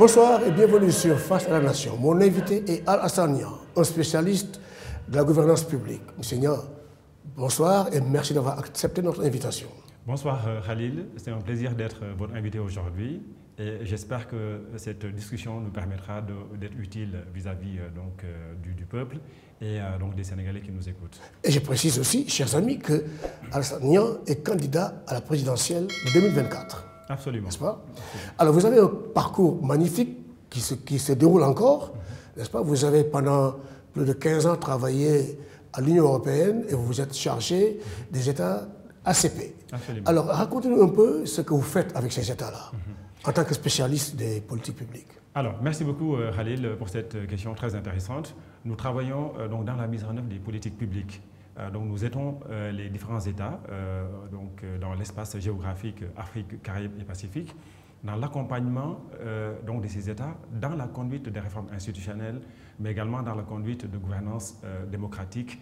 Bonsoir et bienvenue sur Face à la Nation. Mon invité est Alassane Niang, un spécialiste de la gouvernance publique. Monsieur Niang, bonsoir et merci d'avoir accepté notre invitation. Bonsoir Khalil, c'est un plaisir d'être votre invité aujourd'hui et j'espère que cette discussion nous permettra d'être utile vis-à-vis du peuple et donc des Sénégalais qui nous écoutent. Et je précise aussi, chers amis, que Alassane Niang est candidat à la présidentielle de 2024. Absolument. N'est-ce pas? Alors vous avez un parcours magnifique qui se déroule encore, n'est-ce pas? Vous avez pendant plus de 15 ans travaillé à l'Union européenne et vous vous êtes chargé des États ACP. Absolument. Alors racontez-nous un peu ce que vous faites avec ces États-là, en tant que spécialiste des politiques publiques. Alors, merci beaucoup Khalil pour cette question très intéressante. Nous travaillons donc dans la mise en œuvre des politiques publiques. Donc nous aidons les différents États dans l'espace géographique Afrique, Caraïbes et Pacifique, dans l'accompagnement de ces États, dans la conduite des réformes institutionnelles, mais également dans la conduite de gouvernance démocratique,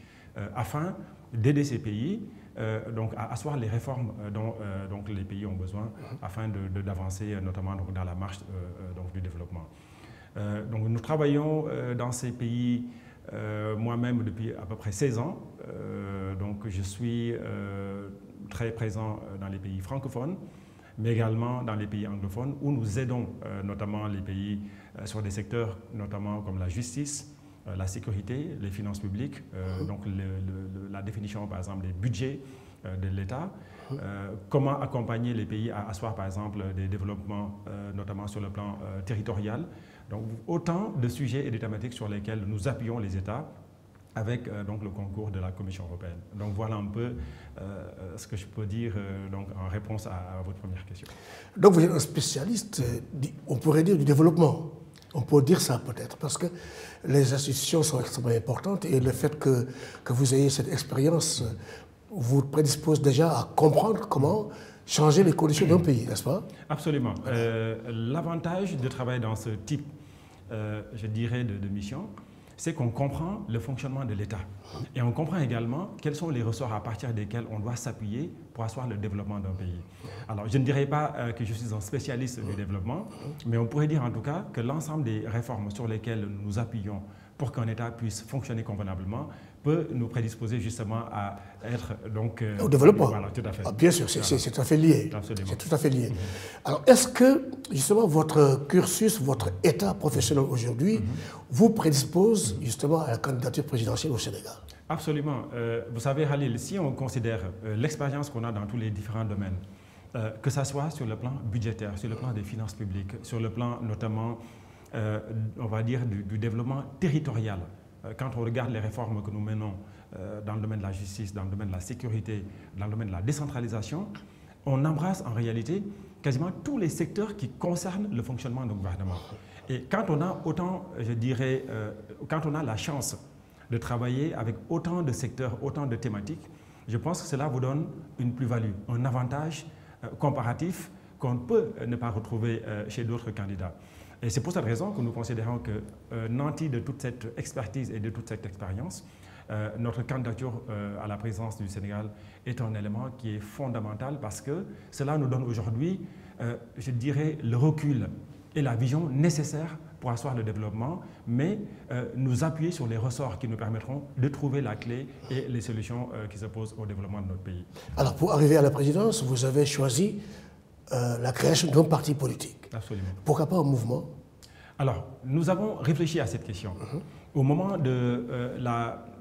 afin d'aider ces pays à asseoir les réformes dont les pays ont besoin, afin d'avancer notamment dans la marche du développement. Donc nous travaillons dans ces pays moi-même depuis à peu près 16 ans. Donc je suis très présent dans les pays francophones, mais également dans les pays anglophones, où nous aidons notamment les pays sur des secteurs notamment comme la justice, la sécurité, les finances publiques, donc la définition par exemple des budgets de l'État, comment accompagner les pays à asseoir par exemple des développements notamment sur le plan territorial. Donc autant de sujets et de thématiques sur lesquels nous appuyons les États avec le concours de la Commission européenne. Donc voilà un peu ce que je peux dire en réponse à votre première question. Donc vous êtes un spécialiste, on pourrait dire, du développement. On peut dire ça peut-être, parce que les institutions sont extrêmement importantes et le fait que vous ayez cette expérience vous prédispose déjà à comprendre comment changer les conditions d'un pays, n'est-ce pas? Absolument. L'avantage de travailler dans ce type, je dirais, de mission, c'est qu'on comprend le fonctionnement de l'État. Et on comprend également quels sont les ressorts à partir desquels on doit s'appuyer pour asseoir le développement d'un pays. Alors, je ne dirais pas que je suis un spécialiste du développement, mais on pourrait dire en tout cas que l'ensemble des réformes sur lesquelles nous nous appuyons pour qu'un État puisse fonctionner convenablement peut nous prédisposer justement à être au développement. Voilà, tout à fait. Ah, bien sûr, c'est tout à fait lié. Absolument. C'est tout à fait lié. Alors, est-ce que justement votre cursus, votre état professionnel aujourd'hui vous prédispose justement à la candidature présidentielle au Sénégal? Absolument. Vous savez, Khalil, si on considère l'expérience qu'on a dans tous les différents domaines, que ce soit sur le plan budgétaire, sur le plan des finances publiques, sur le plan notamment, on va dire, du développement territorial, quand on regarde les réformes que nous menons dans le domaine de la justice, dans le domaine de la sécurité, dans le domaine de la décentralisation, on embrasse en réalité quasiment tous les secteurs qui concernent le fonctionnement du gouvernement. Et quand on a autant, je dirais, quand on a la chance de travailler avec autant de secteurs, autant de thématiques, je pense que cela vous donne une plus-value, un avantage comparatif qu'on ne peut ne pas retrouver chez d'autres candidats. Et c'est pour cette raison que nous considérons que nanti de toute cette expertise et de toute cette expérience, notre candidature à la présidence du Sénégal est un élément qui est fondamental parce que cela nous donne aujourd'hui, je dirais, le recul et la vision nécessaire pour asseoir le développement, mais nous appuyer sur les ressorts qui nous permettront de trouver la clé et les solutions qui se posent au développement de notre pays. Alors pour arriver à la présidence, vous avez choisi la création d'un parti politique. Absolument. Pourquoi pas un mouvement? Alors, nous avons réfléchi à cette question. Au moment de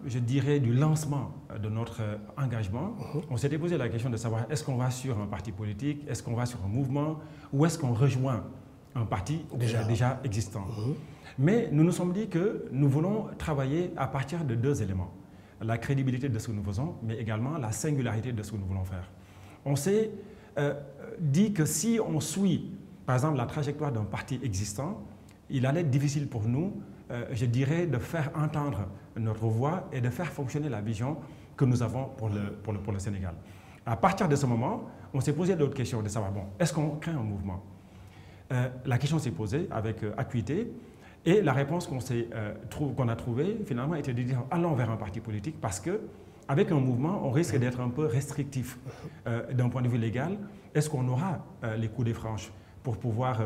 je dirais, du lancement de notre engagement, on s'était posé la question de savoir est-ce qu'on va sur un parti politique, est-ce qu'on va sur un mouvement ou est-ce qu'on rejoint un parti déjà existant. Mais nous nous sommes dit que nous voulons travailler à partir de deux éléments. La crédibilité de ce que nous faisons, mais également la singularité de ce que nous voulons faire. On s'est dit que si on suit, par exemple, la trajectoire d'un parti existant, il allait être difficile pour nous, je dirais, de faire entendre notre voix et de faire fonctionner la vision que nous avons pour le Sénégal. À partir de ce moment, on s'est posé d'autres questions, de savoir, bon, est-ce qu'on crée un mouvement? La question s'est posée avec acuité et la réponse qu'on a trouvée, finalement, était de dire, allons vers un parti politique parce qu'avec un mouvement, on risque d'être un peu restrictif d'un point de vue légal. Est-ce qu'on aura les coups des franches pour pouvoir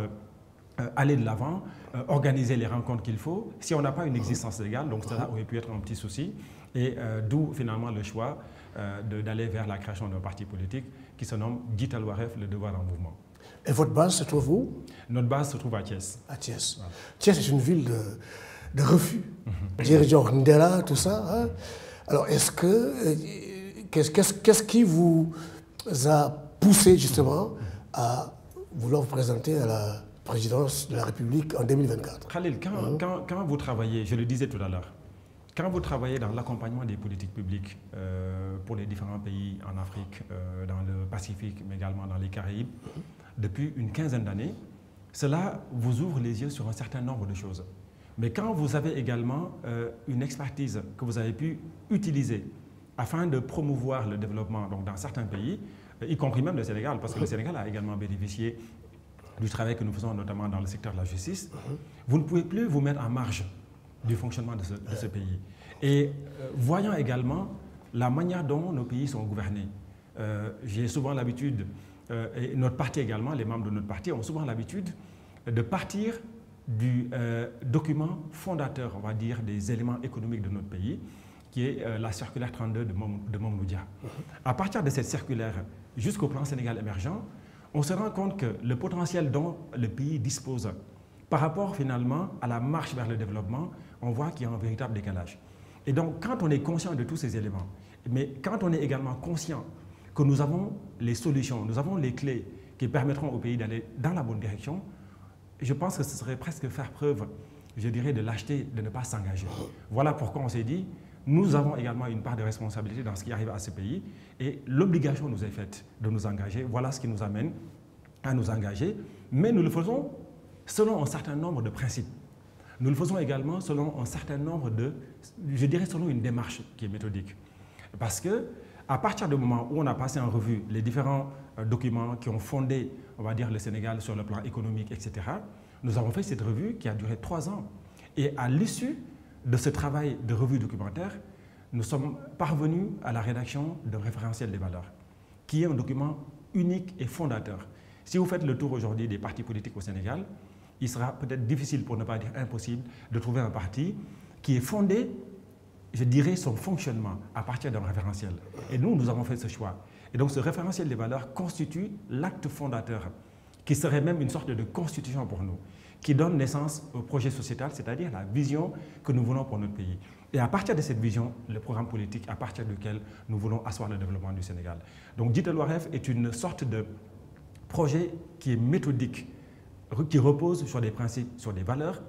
aller de l'avant, organiser les rencontres qu'il faut. Si on n'a pas une existence légale, donc cela aurait pu être un petit souci. Et d'où finalement le choix d'aller vers la création d'un parti politique qui se nomme Guital Waref, le devoir en mouvement. Et votre base se trouve où? Notre base se trouve à Thiès. À Thiès. Voilà. Thiès est une ville de refus. Genre Ndela, tout ça. Hein? Alors, qu'est-ce qui vous a poussé justement à vouloir vous présenter à la présidence de la République en 2024? Khalil, quand vous travaillez, je le disais tout à l'heure, quand vous travaillez dans l'accompagnement des politiques publiques pour les différents pays en Afrique, dans le Pacifique, mais également dans les Caraïbes, depuis une quinzaine d'années, cela vous ouvre les yeux sur un certain nombre de choses. Mais quand vous avez également une expertise que vous avez pu utiliser afin de promouvoir le développement donc, dans certains pays, y compris même le Sénégal, parce que le Sénégal a également bénéficié du travail que nous faisons notamment dans le secteur de la justice, vous ne pouvez plus vous mettre en marge du fonctionnement de ce pays. Et voyant également la manière dont nos pays sont gouvernés, j'ai souvent l'habitude, et notre parti également, les membres de notre parti ont souvent l'habitude de partir du document fondateur, on va dire, des éléments économiques de notre pays, qui est la circulaire 32 de Mamadou Dia. À partir de cette circulaire, jusqu'au plan Sénégal émergent, on se rend compte que le potentiel dont le pays dispose par rapport finalement à la marche vers le développement, on voit qu'il y a un véritable décalage. Et donc, quand on est conscient de tous ces éléments, mais quand on est également conscient que nous avons les solutions, nous avons les clés qui permettront au pays d'aller dans la bonne direction, je pense que ce serait presque faire preuve, je dirais, de lâcheté, de ne pas s'engager. Voilà pourquoi on s'est dit, nous avons également une part de responsabilité dans ce qui arrive à ce pays et l'obligation nous est faite de nous engager. Voilà ce qui nous amène à nous engager, mais nous le faisons selon un certain nombre de principes. Nous le faisons également selon un certain nombre de, je dirais selon une démarche qui est méthodique. Parce que à partir du moment où on a passé en revue les différents documents qui ont fondé, on va dire, le Sénégal sur le plan économique, etc., nous avons fait cette revue qui a duré 3 ans. Et à l'issue de ce travail de revue documentaire, nous sommes parvenus à la rédaction d'un référentiel des valeurs, qui est un document unique et fondateur. Si vous faites le tour aujourd'hui des partis politiques au Sénégal, il sera peut-être difficile, pour ne pas dire impossible, de trouver un parti qui est fondé, je dirais, son fonctionnement à partir d'un référentiel. Et nous, nous avons fait ce choix. Et donc ce référentiel des valeurs constitue l'acte fondateur, qui serait même une sorte de constitution pour nous, qui donne naissance au projet sociétal, c'est-à-dire la vision que nous voulons pour notre pays. Et à partir de cette vision, le programme politique à partir duquel nous voulons asseoir le développement du Sénégal. Donc Guital Waref est une sorte de projet qui est méthodique, qui repose sur des principes, sur des valeurs,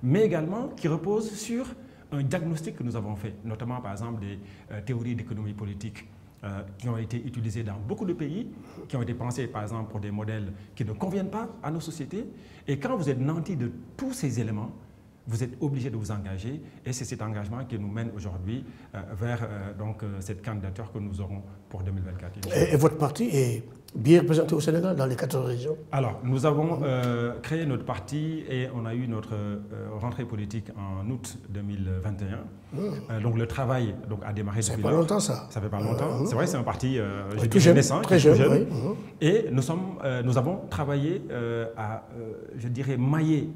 mais également qui repose sur un diagnostic que nous avons fait, notamment par exemple des théories d'économie politique qui ont été utilisées dans beaucoup de pays, qui ont été pensées par exemple pour des modèles qui ne conviennent pas à nos sociétés. Et quand vous êtes nanti de tous ces éléments, vous êtes obligé de vous engager et c'est cet engagement qui nous mène aujourd'hui vers cette candidature que nous aurons pour 2024. Et votre parti est bien représenté au Sénégal, dans les 14 régions? Alors, nous avons créé notre parti et on a eu notre rentrée politique en août 2021. Donc le travail a démarré depuis lors. Ça fait pas longtemps ça. Ça fait pas longtemps. C'est vrai, c'est un parti naissant, très jeune. Oui. Et nous avons travaillé à, je dirais, mailler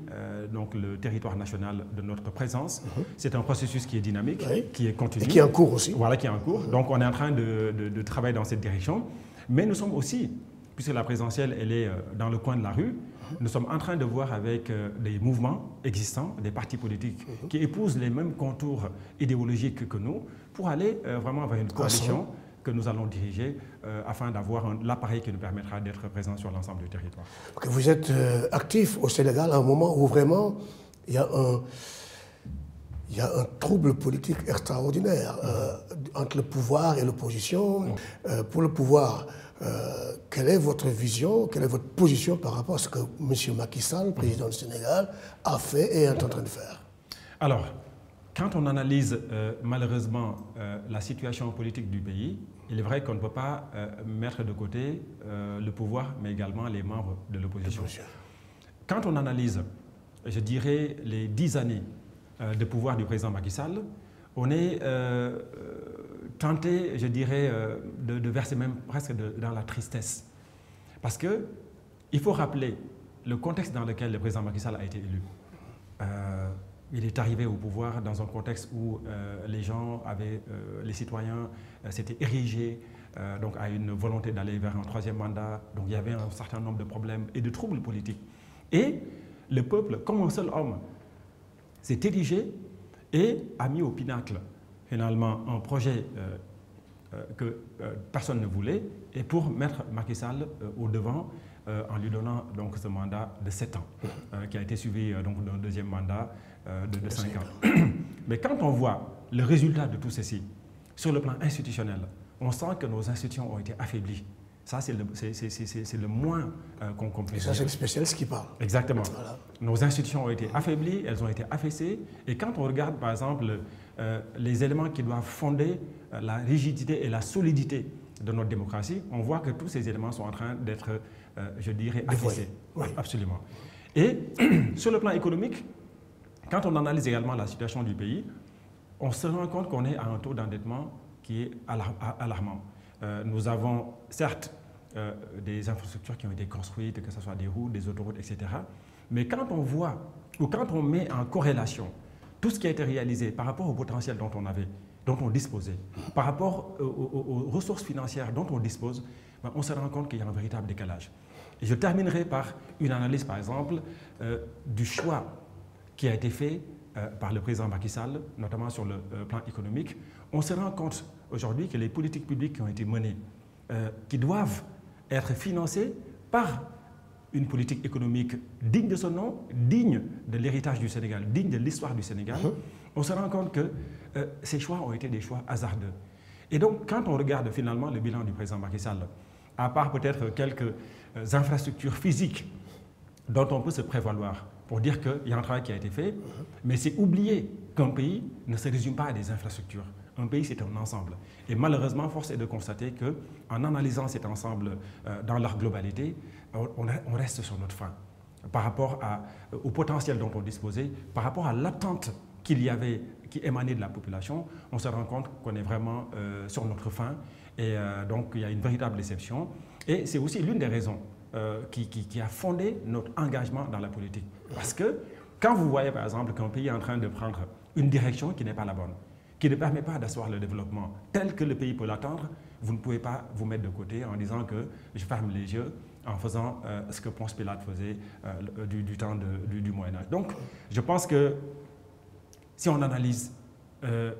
le territoire national de notre présence. C'est un processus qui est dynamique, qui est continu. Et qui est en cours aussi. Voilà, qui est en cours. Donc on est en train de travailler dans cette direction. Mais nous sommes aussi, puisque la présidentielle elle est dans le coin de la rue, nous sommes en train de voir avec des mouvements existants, des partis politiques qui épousent les mêmes contours idéologiques que nous pour aller vraiment vers une coalition que nous allons diriger afin d'avoir l'appareil qui nous permettra d'être présents sur l'ensemble du territoire. Okay, vous êtes actif au Sénégal à un moment où vraiment il y a un trouble politique extraordinaire entre le pouvoir et l'opposition. Pour le pouvoir, quelle est votre vision, quelle est votre position par rapport à ce que M. Macky Sall, président du Sénégal, a fait et est en train de faire? Alors, quand on analyse malheureusement la situation politique du pays, il est vrai qu'on ne peut pas mettre de côté le pouvoir, mais également les membres de l'opposition. Quand on analyse, je dirais, les 10 années de pouvoir du président Macky Sall, on est tenté, je dirais, de verser même presque dans la tristesse. Parce qu'il faut rappeler le contexte dans lequel le président Macky Sall a été élu. Il est arrivé au pouvoir dans un contexte où les gens avaient, les citoyens s'étaient érigés donc à une volonté d'aller vers un troisième mandat. Donc il y avait un certain nombre de problèmes et de troubles politiques. Et le peuple, comme un seul homme, s'est érigé et a mis au pinacle finalement un projet que personne ne voulait, et pour mettre Macky Sall au devant en lui donnant donc ce mandat de 7 ans, qui a été suivi donc d'un deuxième mandat de 5 ans. Mais quand on voit le résultat de tout ceci, sur le plan institutionnel, on sent que nos institutions ont été affaiblies. Ça, c'est le moins qu'on puisse dire. Ça, c'est le spécialiste qui parle. Exactement. Voilà. Nos institutions ont été affaiblies, elles ont été affaissées. Et quand on regarde, par exemple, les éléments qui doivent fonder la rigidité et la solidité de notre démocratie, on voit que tous ces éléments sont en train d'être, je dirais, affaissés. Oui. Absolument. Et sur le plan économique, quand on analyse également la situation du pays, on se rend compte qu'on est à un taux d'endettement qui est alarmant. Nous avons certes des infrastructures qui ont été construites, que ce soit des routes, des autoroutes, etc. Mais quand on voit ou quand on met en corrélation tout ce qui a été réalisé par rapport au potentiel dont on disposait, par rapport aux ressources financières dont on dispose, ben on se rend compte qu'il y a un véritable décalage. Et je terminerai par une analyse, par exemple, du choix qui a été fait par le président Macky Sall, notamment sur le plan économique. On se rend compte aujourd'hui que les politiques publiques qui ont été menées, qui doivent être financées par une politique économique digne de son nom, digne de l'héritage du Sénégal, digne de l'histoire du Sénégal, on se rend compte que ces choix ont été des choix hasardeux. Et donc, quand on regarde finalement le bilan du président Macky Sall, à part peut-être quelques infrastructures physiques dont on peut se prévaloir pour dire qu'il y a un travail qui a été fait, mais c'est oublier qu'un pays ne se résume pas à des infrastructures. Un pays, c'est un ensemble. Et malheureusement, force est de constater qu'en analysant cet ensemble dans leur globalité, on reste sur notre faim par rapport au potentiel dont on disposait, par rapport à l'attente qu'il y avait, qui émanait de la population. On se rend compte qu'on est vraiment sur notre faim. Et donc, il y a une véritable déception. Et c'est aussi l'une des raisons qui a fondé notre engagement dans la politique. Parce que quand vous voyez, par exemple, qu'un pays est en train de prendre une direction qui n'est pas la bonne, qui ne permet pas d'asseoir le développement tel que le pays peut l'attendre, vous ne pouvez pas vous mettre de côté en disant que je ferme les yeux en faisant ce que Ponce Pilate faisait du temps du Moyen-Âge. Donc, je pense que si on analyse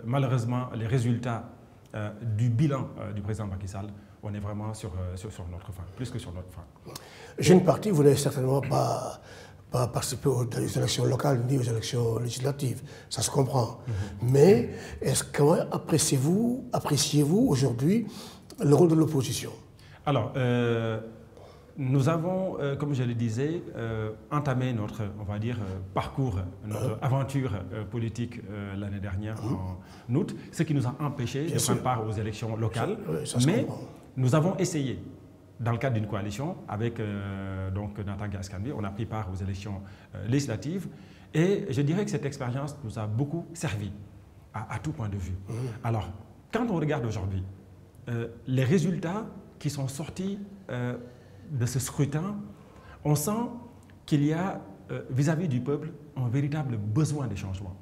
malheureusement les résultats du bilan du président Macky Sall, on est vraiment sur notre fin, plus que sur notre fin. Jeune parti, vous n'avez certainement pas participer aux élections locales ni aux élections législatives, ça se comprend. Mais comment appréciez-vous aujourd'hui le rôle de l'opposition? Alors, nous avons, comme je le disais, entamé notre, on va dire, parcours, notre aventure politique l'année dernière en août, ce qui nous a empêchés de prendre part aux élections locales. Mais nous avons essayé. Dans le cadre d'une coalition avec donc Nathan Gaskambi, on a pris part aux élections législatives et je dirais que cette expérience nous a beaucoup servi à tout point de vue. Alors, quand on regarde aujourd'hui les résultats qui sont sortis de ce scrutin, on sent qu'il y a vis-à-vis du peuple un véritable besoin de changement.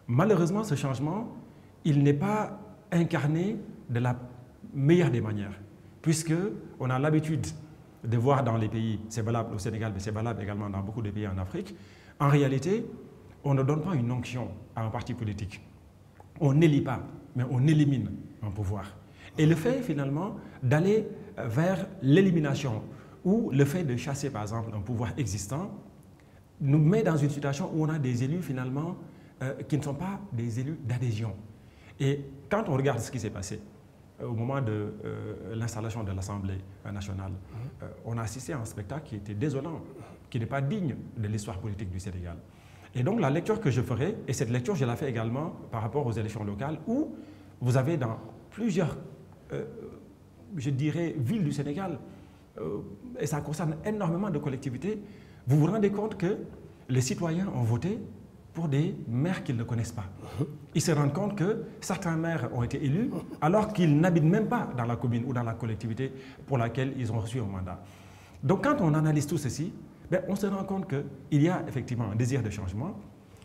Malheureusement, ce changement, il n'est pas incarné de la meilleure des manières. Puisqu'on a l'habitude de voir dans les pays, c'est valable au Sénégal, mais c'est valable également dans beaucoup de pays en Afrique, en réalité, on ne donne pas une onction à un parti politique. On n'élit pas, mais on élimine un pouvoir. Et le fait finalement d'aller vers l'élimination ou le fait de chasser par exemple un pouvoir existant nous met dans une situation où on a des élus finalement qui ne sont pas des élus d'adhésion. Et quand on regarde ce qui s'est passé, au moment de l'installation de l'Assemblée nationale, on a assisté à un spectacle qui était désolant, qui n'est pas digne de l'histoire politique du Sénégal. Et donc la lecture que je ferai, et cette lecture je la fais également par rapport aux élections locales, où vous avez dans plusieurs, je dirais, villes du Sénégal, et ça concerne énormément de collectivités, vous vous rendez compte que les citoyens ont voté pour des maires qu'ils ne connaissent pas. Ils se rendent compte que certains maires ont été élus alors qu'ils n'habitent même pas dans la commune ou dans la collectivité pour laquelle ils ont reçu un mandat. Donc quand on analyse tout ceci, ben, on se rend compte qu'il y a effectivement un désir de changement,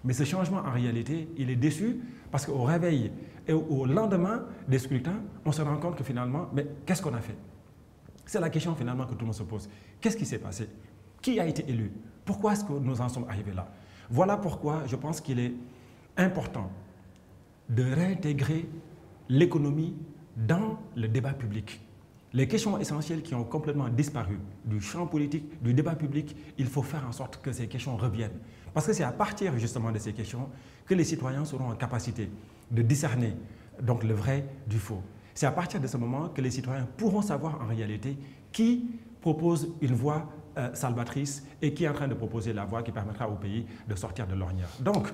mais ce changement, en réalité, il est déçu parce qu'au réveil et au lendemain des scrutins, on se rend compte que finalement, mais qu'est-ce qu'on a fait? C'est la question finalement que tout le monde se pose. Qu'est-ce qui s'est passé? Qui a été élu? Pourquoi est-ce que nous en sommes arrivés là? Voilà pourquoi je pense qu'il est important de réintégrer l'économie dans le débat public. Les questions essentielles qui ont complètement disparu du champ politique, du débat public, il faut faire en sorte que ces questions reviennent. Parce que c'est à partir justement de ces questions que les citoyens seront en capacité de discerner donc le vrai du faux. C'est à partir de ce moment que les citoyens pourront savoir en réalité qui propose une voie salvatrice et qui est en train de proposer la voie qui permettra au pays de sortir de l'ornière. Donc,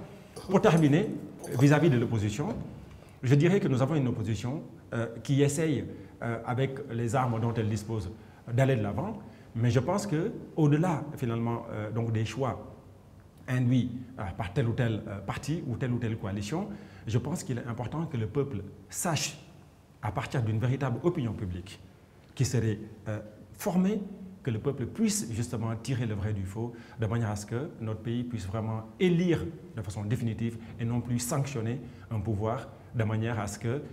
pour terminer, vis-à-vis de l'opposition, je dirais que nous avons une opposition qui essaye, avec les armes dont elle dispose, d'aller de l'avant. Mais je pense qu'au-delà, finalement, donc des choix induits par tel ou tel parti ou telle coalition, je pense qu'il est important que le peuple sache, à partir d'une véritable opinion publique, qui serait formée, que le peuple puisse justement tirer le vrai du faux, de manière à ce que notre pays puisse vraiment élire de façon définitive et non plus sanctionner un pouvoir de manière à ce que,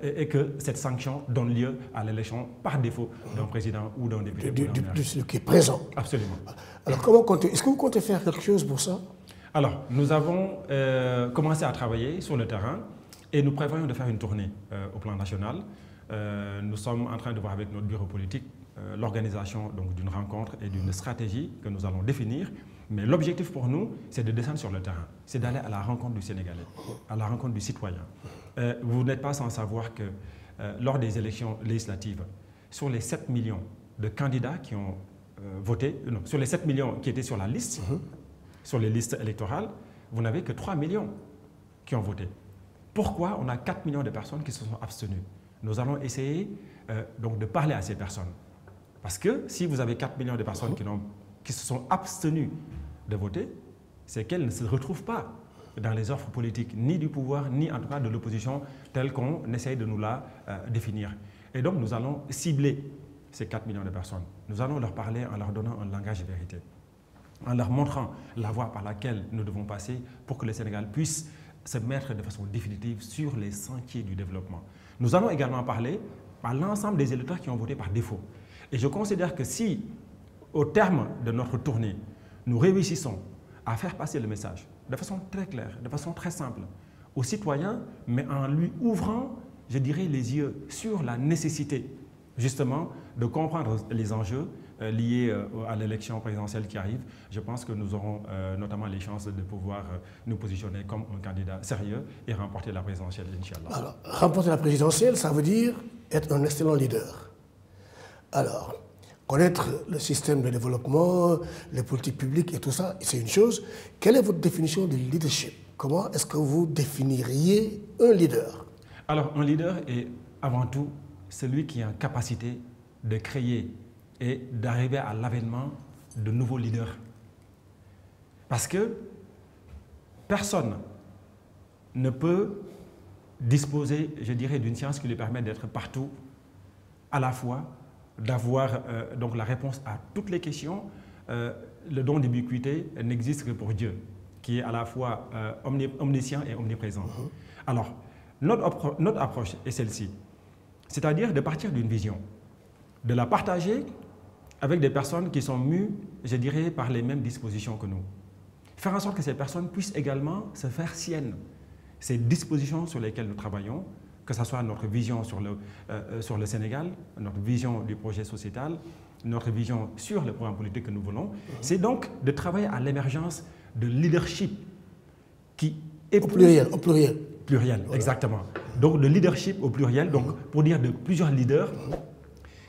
et que cette sanction donne lieu à l'élection par défaut d'un président ou d'un député. De ce qui est présent. Absolument. Alors, est-ce que vous comptez faire quelque chose pour ça? Alors, nous avons commencé à travailler sur le terrain et nous prévoyons de faire une tournée au plan national. Nous sommes en train de voir avec notre bureau politique l'organisation d'une rencontre et d'une stratégie que nous allons définir. Mais l'objectif pour nous, c'est de descendre sur le terrain, c'est d'aller à la rencontre du Sénégalais, à la rencontre du citoyen. Vous n'êtes pas sans savoir que lors des élections législatives, sur les 7 millions de candidats qui ont voté, non, sur les 7 millions qui étaient sur la liste, sur les listes électorales, vous n'avez que 3 millions qui ont voté. Pourquoi on a 4 millions de personnes qui se sont abstenues? Nous allons essayer donc de parler à ces personnes. Parce que si vous avez 4 millions de personnes qui se sont abstenues de voter, c'est qu'elles ne se retrouvent pas dans les offres politiques, ni du pouvoir, ni en tout cas de l'opposition, telle qu'on essaye de nous la définir. Et donc nous allons cibler ces 4 millions de personnes. Nous allons leur parler en leur donnant un langage de vérité, en leur montrant la voie par laquelle nous devons passer pour que le Sénégal puisse se mettre de façon définitive sur les sentiers du développement. Nous allons également parler à l'ensemble des électeurs qui ont voté par défaut. Et je considère que si, au terme de notre tournée, nous réussissons à faire passer le message de façon très claire, de façon très simple, aux citoyens, mais en lui ouvrant, je dirais, les yeux sur la nécessité, justement, de comprendre les enjeux liés à l'élection présidentielle qui arrive, je pense que nous aurons notamment les chances de pouvoir nous positionner comme un candidat sérieux et remporter la présidentielle, Inch'Allah. Alors, remporter la présidentielle, ça veut dire être un excellent leader. Alors, connaître le système de développement, les politiques publiques et tout ça, c'est une chose. Quelle est votre définition du leadership? Comment est-ce que vous définiriez un leader? Alors, un leader est avant tout celui qui est en capacité de créer et d'arriver à l'avènement de nouveaux leaders. Parce que personne ne peut disposer, je dirais, d'une science qui lui permet d'être partout, à la fois, d'avoir donc la réponse à toutes les questions. Le don d'ubiquité n'existe que pour Dieu, qui est à la fois omniscient et omniprésent. Alors, notre approche est celle-ci, c'est-à-dire de partir d'une vision, de la partager avec des personnes qui sont mues, je dirais, par les mêmes dispositions que nous. Faire en sorte que ces personnes puissent également se faire siennes ces dispositions sur lesquelles nous travaillons, que ce soit notre vision sur le Sénégal, notre vision du projet sociétal, notre vision sur le programme politique que nous voulons. C'est donc de travailler à l'émergence de leadership qui est... Au pluriel. Pluriel, voilà. Exactement. Donc de leadership au pluriel, donc pour dire de plusieurs leaders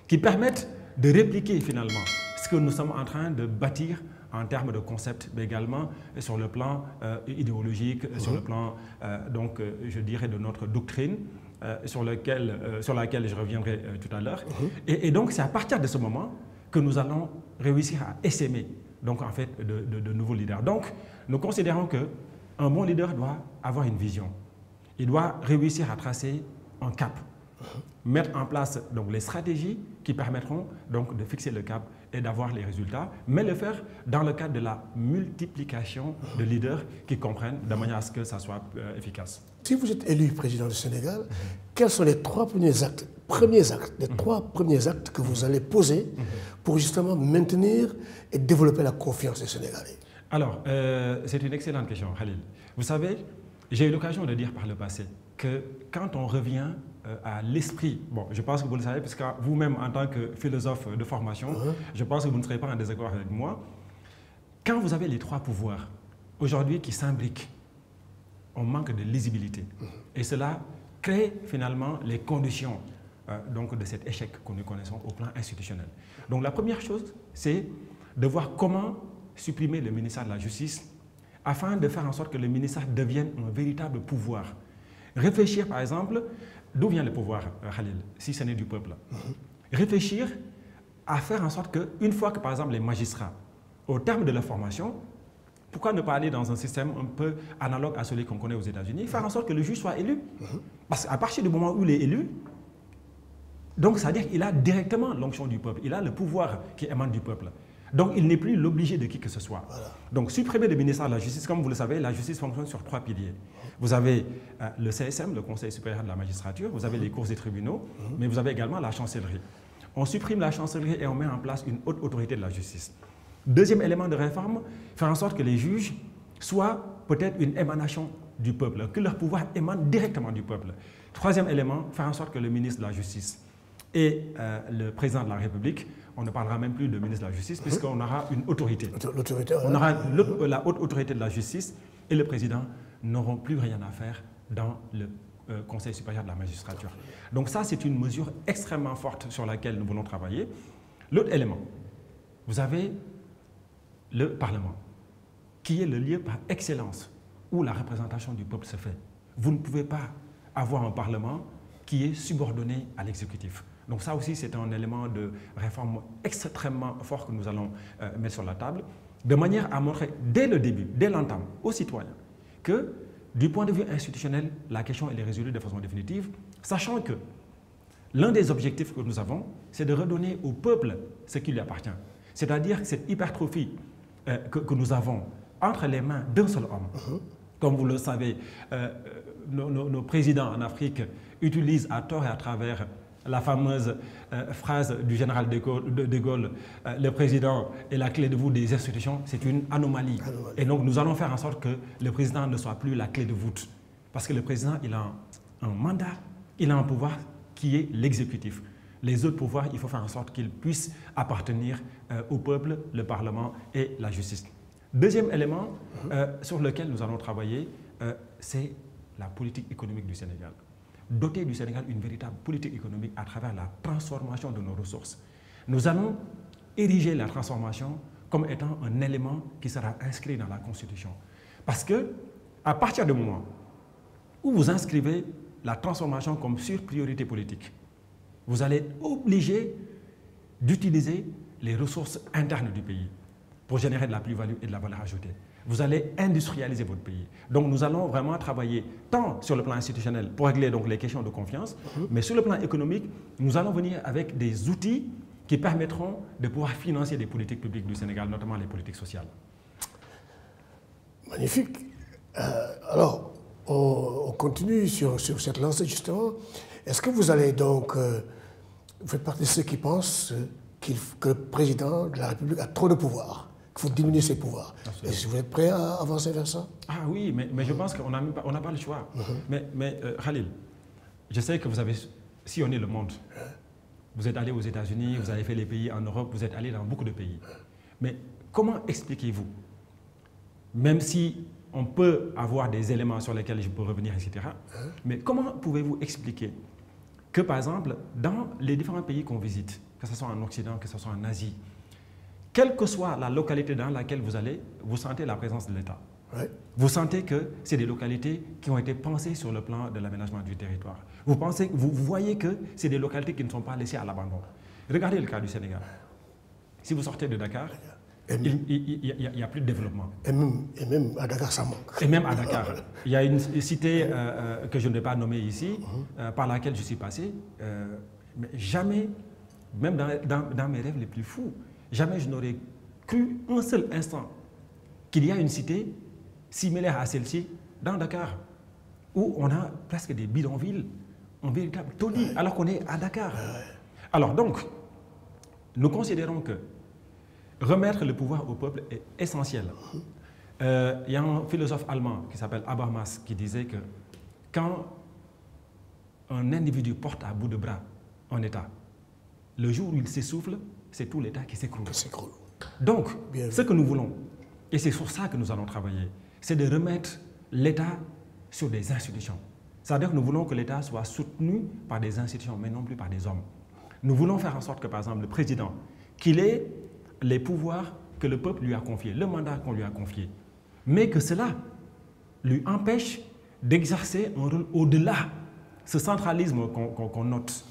qui permettent de répliquer finalement ce que nous sommes en train de bâtir en termes de concepts, mais également sur le plan idéologique, sur le plan, donc, je dirais, de notre doctrine, sur laquelle je reviendrai tout à l'heure. Et donc, c'est à partir de ce moment que nous allons réussir à essaimer, donc, en fait, de nouveaux leaders. Donc, nous considérons qu'un bon leader doit avoir une vision. Il doit réussir à tracer un cap, mettre en place donc, les stratégies qui permettront donc, de fixer le cap et d'avoir les résultats, mais le faire dans le cadre de la multiplication de leaders qui comprennent de manière à ce que ça soit efficace. Si vous êtes élu président du Sénégal, quels sont les trois premiers actes, les trois premiers actes que vous allez poser pour justement maintenir et développer la confiance des Sénégalais? Alors, c'est une excellente question, Khalil. Vous savez, j'ai eu l'occasion de dire par le passé que quand on revient à l'esprit, bon, je pense que vous le savez, parce que vous-même, en tant que philosophe de formation, je pense que vous ne serez pas en désaccord avec moi. Quand vous avez les trois pouvoirs, aujourd'hui, qui s'imbriquent, on manque de lisibilité. Et cela crée finalement les conditions donc de cet échec que nous connaissons au plan institutionnel. Donc la première chose, c'est de voir comment supprimer le ministère de la Justice afin de faire en sorte que le ministère devienne un véritable pouvoir. Réfléchir, par exemple, d'où vient le pouvoir, Khalil, si ce n'est du peuple. Réfléchir à faire en sorte qu'une fois que, par exemple, les magistrats, au terme de leur formation, pourquoi ne pas aller dans un système un peu analogue à celui qu'on connaît aux États-Unis, faire en sorte que le juge soit élu? Parce qu'à partir du moment où il est élu, donc c'est-à-dire qu'il a directement l'onction du peuple, il a le pouvoir qui émane du peuple. Donc il n'est plus l'obligé de qui que ce soit. Voilà. Donc supprimer le ministère de la Justice, comme vous le savez, la justice fonctionne sur trois piliers. Vous avez le CSM, le Conseil supérieur de la magistrature, vous avez les cours et tribunaux, mais vous avez également la chancellerie. On supprime la chancellerie et on met en place une haute autorité de la justice. Deuxième élément de réforme, faire en sorte que les juges soient peut-être une émanation du peuple, que leur pouvoir émane directement du peuple. Troisième élément, faire en sorte que le ministre de la Justice et le président de la République, on ne parlera même plus de ministre de la Justice, puisqu'on aura une autorité. On aura la haute autorité de la justice et le président n'auront plus rien à faire dans le Conseil supérieur de la magistrature. Donc ça, c'est une mesure extrêmement forte sur laquelle nous voulons travailler. L'autre élément, vous avez le Parlement, qui est le lieu par excellence où la représentation du peuple se fait. Vous ne pouvez pas avoir un Parlement qui est subordonné à l'exécutif. Donc ça aussi, c'est un élément de réforme extrêmement fort que nous allons mettre sur la table, de manière à montrer dès le début, dès l'entame, aux citoyens, que du point de vue institutionnel, la question elle est résolue de façon définitive, sachant que l'un des objectifs que nous avons, c'est de redonner au peuple ce qui lui appartient. C'est-à-dire que cette hypertrophie que nous avons entre les mains d'un seul homme, comme vous le savez, nos présidents en Afrique utilisent à tort et à travers la fameuse phrase du général de Gaulle, le président est la clé de voûte des institutions, c'est une anomalie. Et donc nous allons faire en sorte que le président ne soit plus la clé de voûte. Parce que le président, il a un mandat, il a un pouvoir qui est l'exécutif. Les autres pouvoirs, il faut faire en sorte qu'ils puissent appartenir au peuple, le Parlement et la justice. Deuxième élément sur lequel nous allons travailler, c'est la politique économique du Sénégal. Doter du Sénégal une véritable politique économique à travers la transformation de nos ressources. Nous allons ériger la transformation comme étant un élément qui sera inscrit dans la Constitution. Parce que, à partir du moment où vous inscrivez la transformation comme sur-priorité politique, vous allez être obligé d'utiliser les ressources internes du pays pour générer de la plus-value et de la valeur ajoutée. Vous allez industrialiser votre pays. Donc nous allons vraiment travailler tant sur le plan institutionnel pour régler donc les questions de confiance, mais sur le plan économique, nous allons venir avec des outils qui permettront de pouvoir financer des politiques publiques du Sénégal, notamment les politiques sociales. Magnifique. Alors, on continue sur cette lancée justement. Est-ce que vous allez donc, vous faites partie de ceux qui pensent que le président de la République a trop de pouvoir, qu'il faut diminuer ses pouvoirs? Est-ce que vous êtes prêt à avancer vers ça? Ah oui, mais je pense qu'on n'a pas le choix. Mais Khalil, je sais que vous avez sillonné le monde. Vous êtes allé aux États-Unis, vous avez fait les pays en Europe, vous êtes allé dans beaucoup de pays. Mais comment expliquez-vous, même si on peut avoir des éléments sur lesquels je peux revenir, etc., mais comment pouvez-vous expliquer que, par exemple, dans les différents pays qu'on visite, que ce soit en Occident, que ce soit en Asie, quelle que soit la localité dans laquelle vous allez, vous sentez la présence de l'État. Vous sentez que c'est des localités qui ont été pensées sur le plan de l'aménagement du territoire. Vous voyez que c'est des localités qui ne sont pas laissées à l'abandon. Regardez le cas du Sénégal. Si vous sortez de Dakar, il n'y a plus de développement. Et même à Dakar, ça manque. Et même à Dakar. Il y a une cité que je ne vais pas nommer ici, par laquelle je suis passé, mais jamais, même dans mes rêves les plus fous, jamais je n'aurais cru un seul instant qu'il y a une cité similaire à celle-ci dans Dakar, où on a presque des bidonvilles, un véritable taudis, alors qu'on est à Dakar. Alors donc, nous considérons que remettre le pouvoir au peuple est essentiel. Il y a un philosophe allemand qui s'appelle Habermas qui disait que quand un individu porte à bout de bras un État, le jour où il s'essouffle, c'est tout l'État qui s'écroule. Donc, ce que nous voulons, et c'est sur ça que nous allons travailler, c'est de remettre l'État sur des institutions. C'est-à-dire que nous voulons que l'État soit soutenu par des institutions, mais non plus par des hommes. Nous voulons faire en sorte que, par exemple, le président, qu'il ait les pouvoirs que le peuple lui a confiés, le mandat qu'on lui a confié, mais que cela lui empêche d'exercer un rôle au-delà. Ce centralisme qu'on note,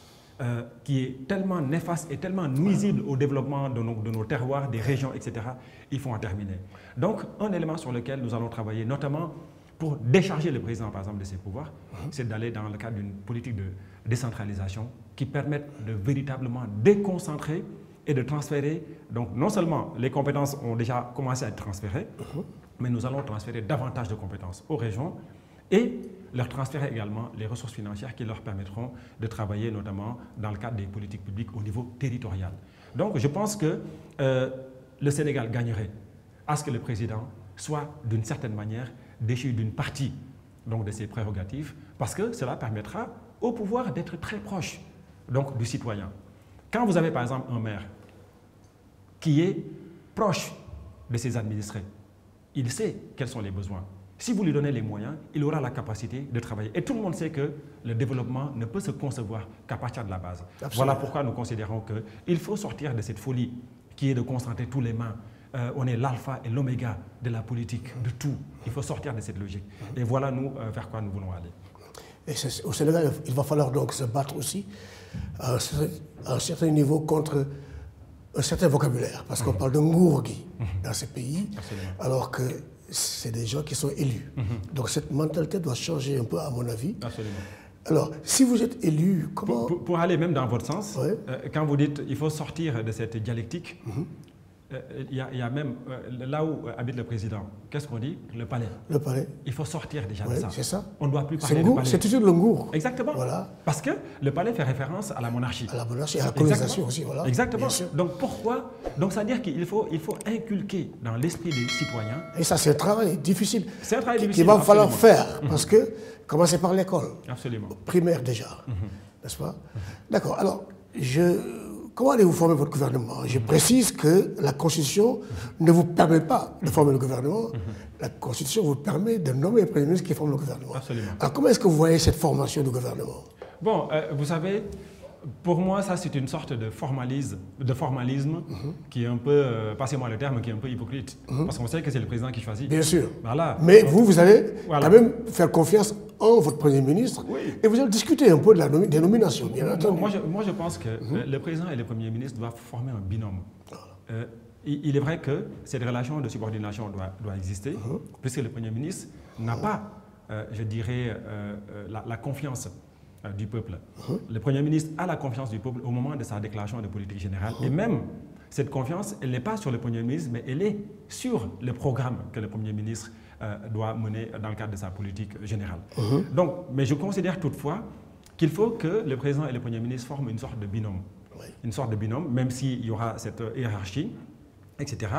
qui est tellement néfaste et tellement nuisible au développement de nos terroirs, des régions, etc., il faut en terminer. Donc, un élément sur lequel nous allons travailler, notamment pour décharger le président, par exemple, de ses pouvoirs, c'est d'aller dans le cadre d'une politique de décentralisation qui permette de véritablement déconcentrer et de transférer. Donc, non seulement les compétences ont déjà commencé à être transférées, mais nous allons transférer davantage de compétences aux régions et leur transférer également les ressources financières qui leur permettront de travailler notamment dans le cadre des politiques publiques au niveau territorial. Donc je pense que le Sénégal gagnerait à ce que le président soit d'une certaine manière déchu d'une partie donc, de ses prérogatives parce que cela permettra au pouvoir d'être très proche donc, du citoyen. Quand vous avez par exemple un maire qui est proche de ses administrés, il sait quels sont les besoins. Si vous lui donnez les moyens, il aura la capacité de travailler. Et tout le monde sait que le développement ne peut se concevoir qu'à partir de la base. Absolument. Voilà pourquoi nous considérons qu'il faut sortir de cette folie qui est de concentrer tous les mains. On est l'alpha et l'oméga de la politique, de tout. Il faut sortir de cette logique. Et voilà nous vers quoi nous voulons aller. Et au Sénégal, il va falloir donc se battre aussi à un certain niveau contre un certain vocabulaire. Parce qu'on parle de ngourgui dans ces pays, alors que c'est des gens qui sont élus. Donc cette mentalité doit changer un peu à mon avis. Absolument. Alors, si vous êtes élu, comment... Pour aller même dans votre sens, quand vous dites qu'il faut sortir de cette dialectique, il y a même, là où habite le président, qu'est-ce qu'on dit? Le palais. Le palais. Il faut sortir déjà de ça. C'est ça. On ne doit plus parler de palais. C'est toujours le ngour. Exactement. Voilà. Parce que le palais fait référence à la monarchie. À la monarchie et à la colonisation aussi. Voilà. Exactement. Donc pourquoi? Donc ça veut dire qu'il faut inculquer dans l'esprit des citoyens. Et ça, c'est un travail difficile. C'est un travail difficile. Qu'il va falloir faire. Parce que, commencer par l'école. Absolument. Primaire déjà. N'est-ce pas? D'accord. Alors, comment allez-vous former votre gouvernement? Je précise que la Constitution ne vous permet pas de former le gouvernement. La Constitution vous permet de nommer le Premier ministre qui forme le gouvernement. Absolument. Alors comment est-ce que vous voyez cette formation du gouvernement? Bon, vous savez, pour moi, ça c'est une sorte de formalisme qui est un peu, passez-moi le terme, qui est un peu hypocrite. Parce qu'on sait que c'est le président qui choisit. Bien sûr. Voilà. Mais vous allez quand même faire confiance en votre Premier ministre et vous allez discuter un peu des nominations, bien entendu. Moi, je pense que le président et le Premier ministre doivent former un binôme. Il est vrai que cette relation de subordination doit exister, puisque le Premier ministre n'a pas, je dirais, la confiance du peuple. Le Premier ministre a la confiance du peuple au moment de sa déclaration de politique générale. Et même, cette confiance, elle n'est pas sur le Premier ministre, mais elle est sur le programme que le Premier ministre doit mener dans le cadre de sa politique générale. Donc, mais je considère toutefois qu'il faut que le président et le Premier ministre forment une sorte de binôme. Une sorte de binôme, même s'il y aura cette hiérarchie, etc.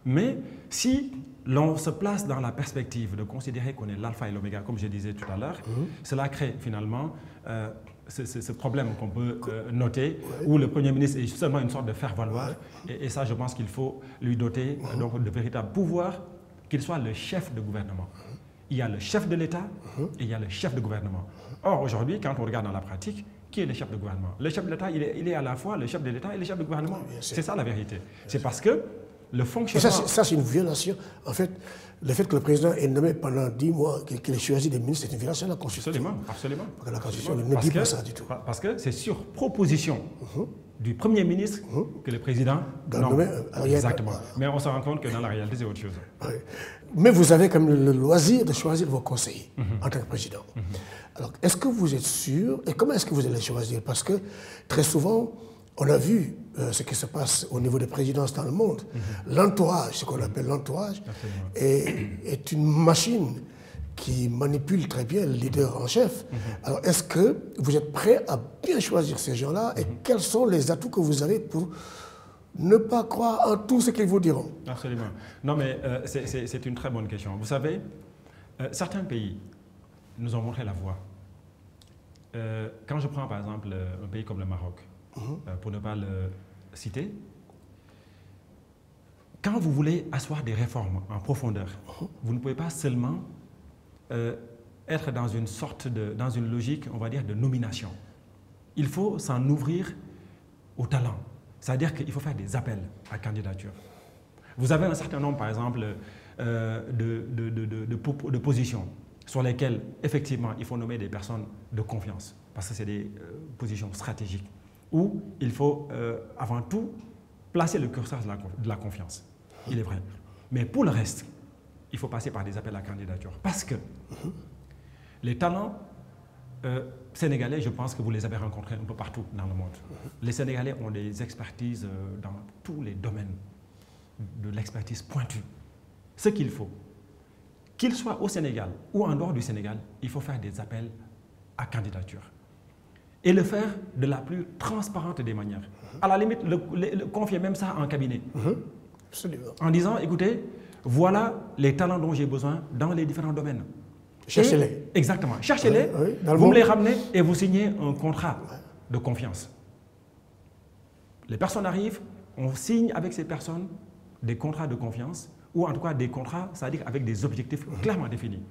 Mais si l'on se place dans la perspective de considérer qu'on est l'alpha et l'oméga, comme je disais tout à l'heure, cela crée finalement ce problème qu'on peut noter, où le Premier ministre est seulement une sorte de faire-valoir. Et ça, je pense qu'il faut lui doter donc, de véritables pouvoirs, qu'il soit le chef de gouvernement. Il y a le chef de l'État et il y a le chef de gouvernement. Or, aujourd'hui, quand on regarde dans la pratique, qui est le chef de gouvernement? Le chef de l'État, il est à la fois le chef de l'État et le chef de gouvernement. C'est ça la vérité. C'est parce que le fonctionnement... Ça, c'est une violation. En fait, le fait que le président ait nommé pendant 10 mois, qu'il ait choisi des ministres, c'est une violation de la Constitution. Absolument, absolument. Parce que la Constitution ne dit pas ça du tout. Parce que c'est sur proposition du Premier ministre que le président nomme. Exactement. Mais on se rend compte que dans la réalité, c'est autre chose. Mais vous avez quand même le loisir de choisir vos conseillers en tant que président. Alors, est-ce que vous êtes sûr, et comment est-ce que vous allez choisir? Parce que très souvent, on a vu ce qui se passe au niveau des présidences dans le monde. L'entourage, ce qu'on appelle l'entourage, est une machine qui manipule très bien le leader en chef. Alors, est-ce que vous êtes prêt à bien choisir ces gens-là et quels sont les atouts que vous avez pour ne pas croire en tout ce qu'ils vous diront? Absolument. Non, mais c'est une très bonne question. Vous savez, certains pays nous ont montré la voie. Quand je prends par exemple un pays comme le Maroc, pour ne pas le citer, quand vous voulez asseoir des réformes en profondeur, vous ne pouvez pas seulement être dans une logique, on va dire, de nomination. Il faut s'en ouvrir au talent. C'est-à-dire qu'il faut faire des appels à candidature. Vous avez un certain nombre, par exemple, de positions sur lesquelles, effectivement, il faut nommer des personnes de confiance, parce que c'est des positions stratégiques, où il faut, avant tout, placer le curseur de la confiance. Il est vrai. Mais pour le reste, il faut passer par des appels à candidature. Parce que les talents sénégalais, je pense que vous les avez rencontrés un peu partout dans le monde. Les Sénégalais ont des expertises dans tous les domaines, de l'expertise pointue. Ce qu'il faut, qu'ils soient au Sénégal ou en dehors du Sénégal, il faut faire des appels à candidature. Et le faire de la plus transparente des manières. À la limite, confier même ça en cabinet. Absolument. En disant, écoutez, voilà les talents dont j'ai besoin dans les différents domaines. Cherchez-les. Exactement. Cherchez-les, vous me les ramenez et vous signez un contrat de confiance. Les personnes arrivent, on signe avec ces personnes des contrats de confiance ou en tout cas des contrats, c'est-à-dire avec des objectifs clairement définis.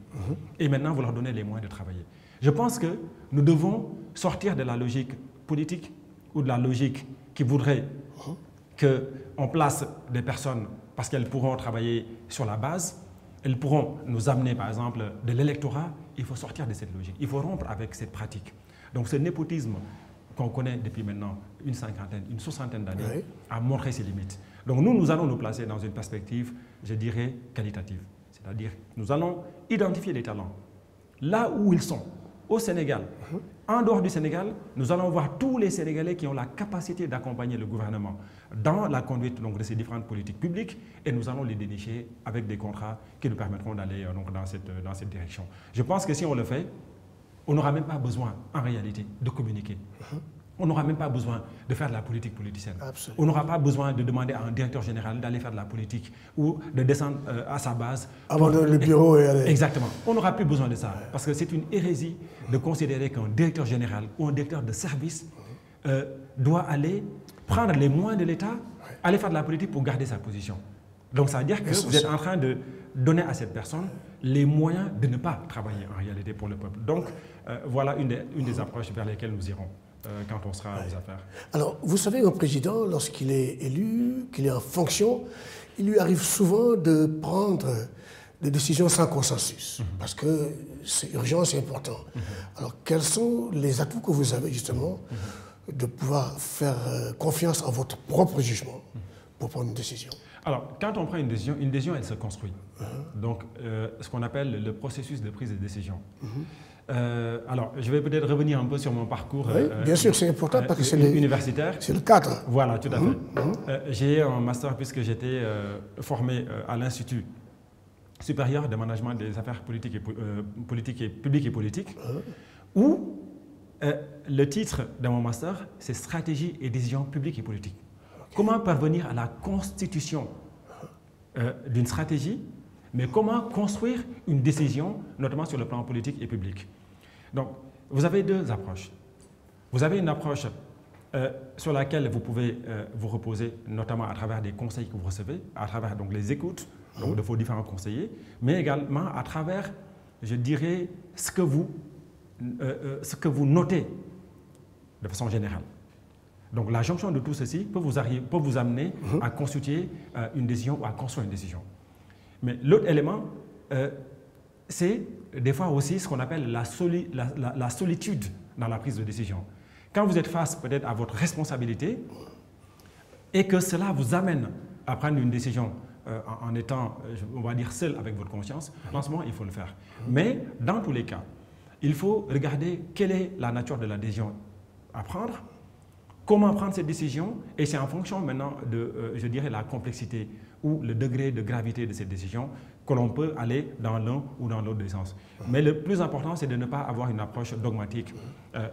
Et maintenant, vous leur donnez les moyens de travailler. Je pense que nous devons sortir de la logique politique ou de la logique qui voudrait qu'on place des personnes parce qu'elles pourront travailler sur la base, elles pourront nous amener par exemple de l'électorat. Il faut sortir de cette logique, il faut rompre avec cette pratique. Donc ce népotisme qu'on connaît depuis maintenant une cinquantaine, une soixantaine d'années a montré ses limites. Donc nous allons nous placer dans une perspective, je dirais, qualitative. C'est-à-dire nous allons identifier les talents là où ils sont. Au Sénégal, en dehors du Sénégal, nous allons voir tous les Sénégalais qui ont la capacité d'accompagner le gouvernement dans la conduite donc, de ces différentes politiques publiques et nous allons les dénicher avec des contrats qui nous permettront d'aller dans cette direction. Je pense que si on le fait, on n'aura même pas besoin, en réalité, de communiquer. On n'aura même pas besoin de faire de la politique politicienne. Absolument. On n'aura pas besoin de demander à un directeur général d'aller faire de la politique ou de descendre à sa base. Abandonner le bureau et aller... Exactement. On n'aura plus besoin de ça. Parce que c'est une hérésie de considérer qu'un directeur général ou un directeur de service doit aller prendre les moyens de l'État, aller faire de la politique pour garder sa position. Donc ça veut dire que vous êtes en train de donner à cette personne les moyens de ne pas travailler en réalité pour le peuple. Donc voilà une des approches vers lesquelles nous irons. Quand on sera aux affaires. Alors, vous savez, un président, lorsqu'il est élu, qu'il est en fonction, il lui arrive souvent de prendre des décisions sans consensus, parce que c'est urgent, c'est important. Alors, quels sont les atouts que vous avez, justement, de pouvoir faire confiance en votre propre jugement pour prendre une décision? Alors, quand on prend une décision, elle se construit. Donc, ce qu'on appelle le processus de prise de décision. Alors, je vais peut-être revenir un peu sur mon parcours bien sûr, c'est important parce que c'est universitaire. C'est le cadre. Voilà, tout à fait. J'ai un master puisque j'étais formé à l'Institut supérieur de management des affaires publiques et politiques, où le titre de mon master, c'est Stratégie et décision publique et politique. Comment parvenir à la constitution d'une stratégie, mais comment construire une décision, notamment sur le plan politique et public. Donc, vous avez deux approches. Vous avez une approche sur laquelle vous pouvez vous reposer, notamment à travers des conseils que vous recevez, à travers donc, les écoutes donc, de vos différents conseillers, mais également à travers, je dirais, ce que vous notez de façon générale. Donc, la jonction de tout ceci peut vous amener à constituer une décision ou à construire une décision. Mais l'autre élément, c'est des fois aussi ce qu'on appelle la solitude dans la prise de décision. Quand vous êtes face peut-être à votre responsabilité et que cela vous amène à prendre une décision en étant, on va dire, seul avec votre conscience, en ce moment, il faut le faire. Mais dans tous les cas, il faut regarder quelle est la nature de la décision à prendre, comment prendre cette décision, et c'est en fonction maintenant de, je dirais, la complexité ou le degré de gravité de cette décision que l'on peut aller dans l'un ou dans l'autre sens. Mais le plus important, c'est de ne pas avoir une approche dogmatique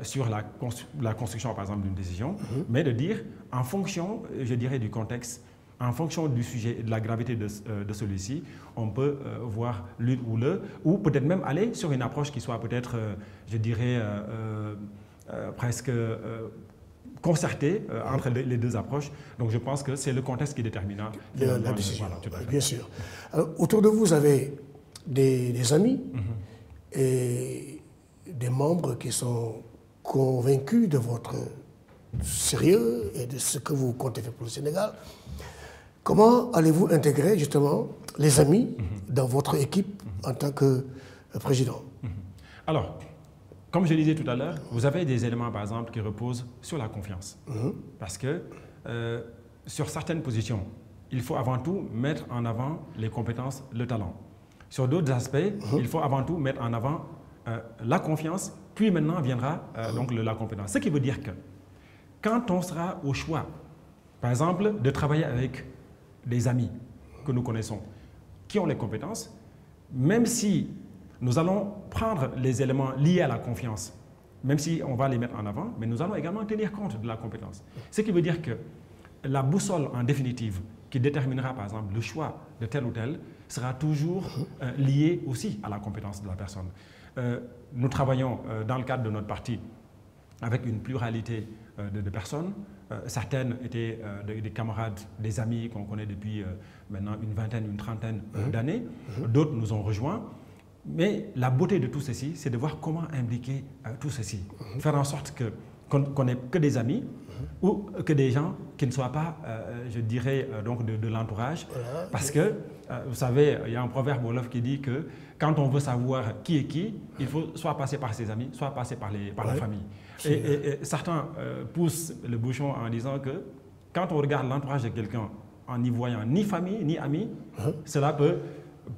sur la construction, par exemple, d'une décision, mais de dire, en fonction, je dirais, du contexte, en fonction du sujet et de la gravité de celui-ci, on peut voir l'une ou l'autre, ou peut-être même aller sur une approche qui soit peut-être, je dirais, presque concertée entre les deux approches. Donc je pense que c'est le contexte qui est déterminant. La décision, voilà, bien sûr. Alors, autour de vous, vous avez des amis et des membres qui sont convaincus de votre sérieux et de ce que vous comptez faire pour le Sénégal. Comment allez-vous intégrer justement les amis dans votre équipe en tant que président? Alors, comme je disais tout à l'heure, vous avez des éléments, par exemple, qui reposent sur la confiance. Parce que sur certaines positions, il faut avant tout mettre en avant les compétences, le talent. Sur d'autres aspects, il faut avant tout mettre en avant la confiance, puis maintenant viendra donc la compétence. Ce qui veut dire que quand on sera au choix, par exemple, de travailler avec des amis que nous connaissons, qui ont les compétences, même si nous allons prendre les éléments liés à la confiance, même si on va les mettre en avant, mais nous allons également tenir compte de la compétence. Ce qui veut dire que la boussole en définitive, qui déterminera par exemple le choix de tel ou tel, sera toujours liée aussi à la compétence de la personne. Nous travaillons dans le cadre de notre parti avec une pluralité de personnes. Certaines étaient des camarades, des amis qu'on connaît depuis maintenant une vingtaine, une trentaine d'années. D'autres nous ont rejoints. Mais la beauté de tout ceci, c'est de voir comment imbriquer tout ceci. Faire en sorte qu'on n'ait que des amis ou que des gens qui ne soient pas, je dirais, donc de l'entourage. Voilà. Parce que, vous savez, il y a un proverbe wolof qui dit que quand on veut savoir qui est qui, il faut soit passer par ses amis, soit passer par la famille. Et certains poussent le bouchon en disant que quand on regarde l'entourage de quelqu'un en n'y voyant ni famille, ni amis, cela peut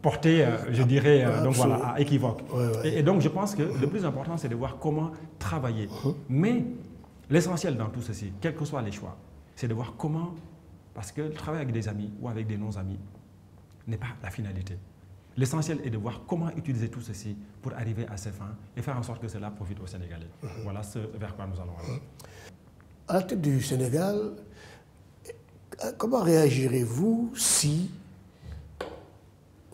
porter, je dirais, donc voilà, à équivoque. Et donc, je pense que le plus important, c'est de voir comment travailler. Mais l'essentiel dans tout ceci, quels que soient les choix, c'est de voir comment, parce que le travail avec des amis ou avec des non-amis n'est pas la finalité. L'essentiel est de voir comment utiliser tout ceci pour arriver à ses fins et faire en sorte que cela profite aux Sénégalais. Voilà ce vers quoi nous allons aller. À la tête du Sénégal, comment réagirez-vous si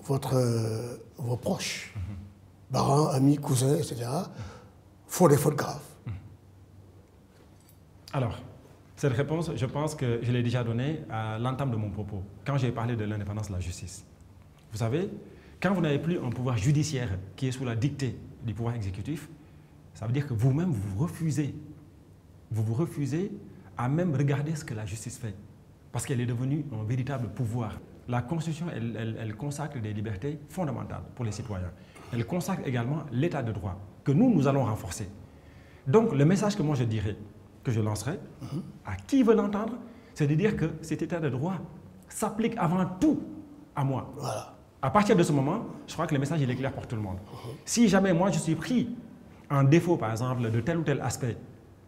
vos proches, parents, amis, cousins, etc., font des fautes graves? Alors, cette réponse, je pense que je l'ai déjà donnée à l'entame de mon propos, quand j'ai parlé de l'indépendance de la justice. Vous savez, quand vous n'avez plus un pouvoir judiciaire qui est sous la dictée du pouvoir exécutif, ça veut dire que vous-même, vous vous refusez à même regarder ce que la justice fait, parce qu'elle est devenue un véritable pouvoir. La Constitution, elle consacre des libertés fondamentales pour les citoyens. Elle consacre également l'état de droit, que nous allons renforcer. Donc, le message que moi je dirais, que je lancerai, à qui veut l'entendre, c'est de dire que cet état de droit s'applique avant tout à moi. Voilà. À partir de ce moment, je crois que le message il est clair pour tout le monde. Si jamais moi je suis pris en défaut, par exemple, de tel ou tel aspect,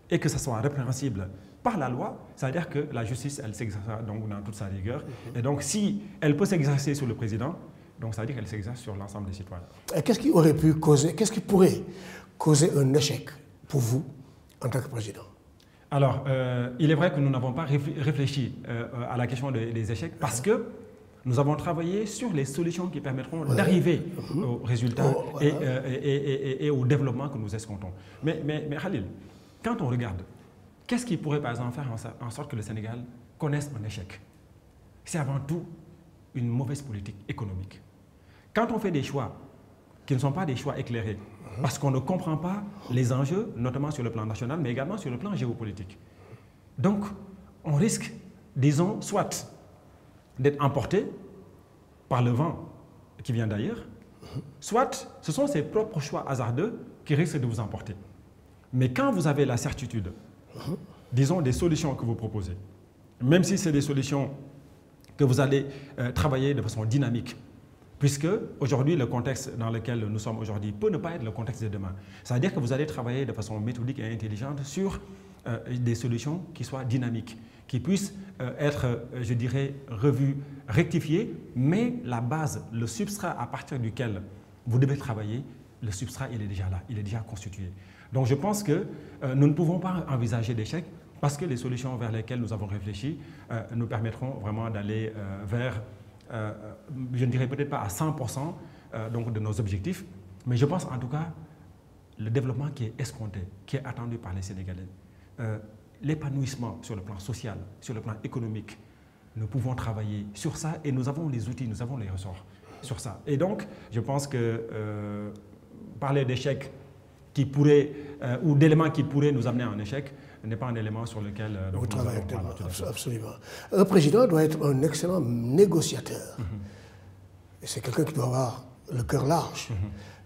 et que ce soit répréhensible par la loi, ça veut dire que la justice, elle s'exercera donc dans toute sa rigueur. Et donc, si elle peut s'exercer sur le président, donc ça veut dire qu'elle s'exerce sur l'ensemble des citoyens. Qu'est-ce qui aurait pu causer, qu'est-ce qui pourrait causer un échec pour vous en tant que président? Alors, il est vrai que nous n'avons pas réfléchi à la question des échecs parce que nous avons travaillé sur les solutions qui permettront d'arriver aux résultats et au développement que nous escomptons. Mais Khalil, quand on regarde, qu'est-ce qui pourrait par exemple faire en sorte que le Sénégal connaisse un échec? C'est avant tout une mauvaise politique économique. Quand on fait des choix qui ne sont pas des choix éclairés, parce qu'on ne comprend pas les enjeux, notamment sur le plan national, mais également sur le plan géopolitique. Donc, on risque, disons, soit d'être emporté par le vent qui vient d'ailleurs, soit ce sont ses propres choix hasardeux qui risquent de vous emporter. Mais quand vous avez la certitude, disons, des solutions que vous proposez, même si c'est des solutions que vous allez travailler de façon dynamique, puisque aujourd'hui, le contexte dans lequel nous sommes aujourd'hui peut ne pas être le contexte de demain. Ça veut dire que vous allez travailler de façon méthodique et intelligente sur des solutions qui soient dynamiques, qui puissent être, je dirais, revues, rectifiées, mais la base, le substrat à partir duquel vous devez travailler, le substrat, il est déjà là, il est déjà constitué. Donc je pense que nous ne pouvons pas envisager d'échec parce que les solutions vers lesquelles nous avons réfléchi nous permettront vraiment d'aller vers, je ne dirais peut-être pas à 100% donc de nos objectifs, mais je pense en tout cas le développement qui est escompté, qui est attendu par les Sénégalais, l'épanouissement sur le plan social, sur le plan économique, nous pouvons travailler sur ça et nous avons les outils, nous avons les ressorts sur ça. Et donc, je pense que parler d'échec qui pourrait, ou d'éléments qui pourraient nous amener à un échec n'est pas un élément sur lequel vous travaillez actuellement. Absolument. Un président doit être un excellent négociateur. Et c'est quelqu'un qui doit avoir le cœur large.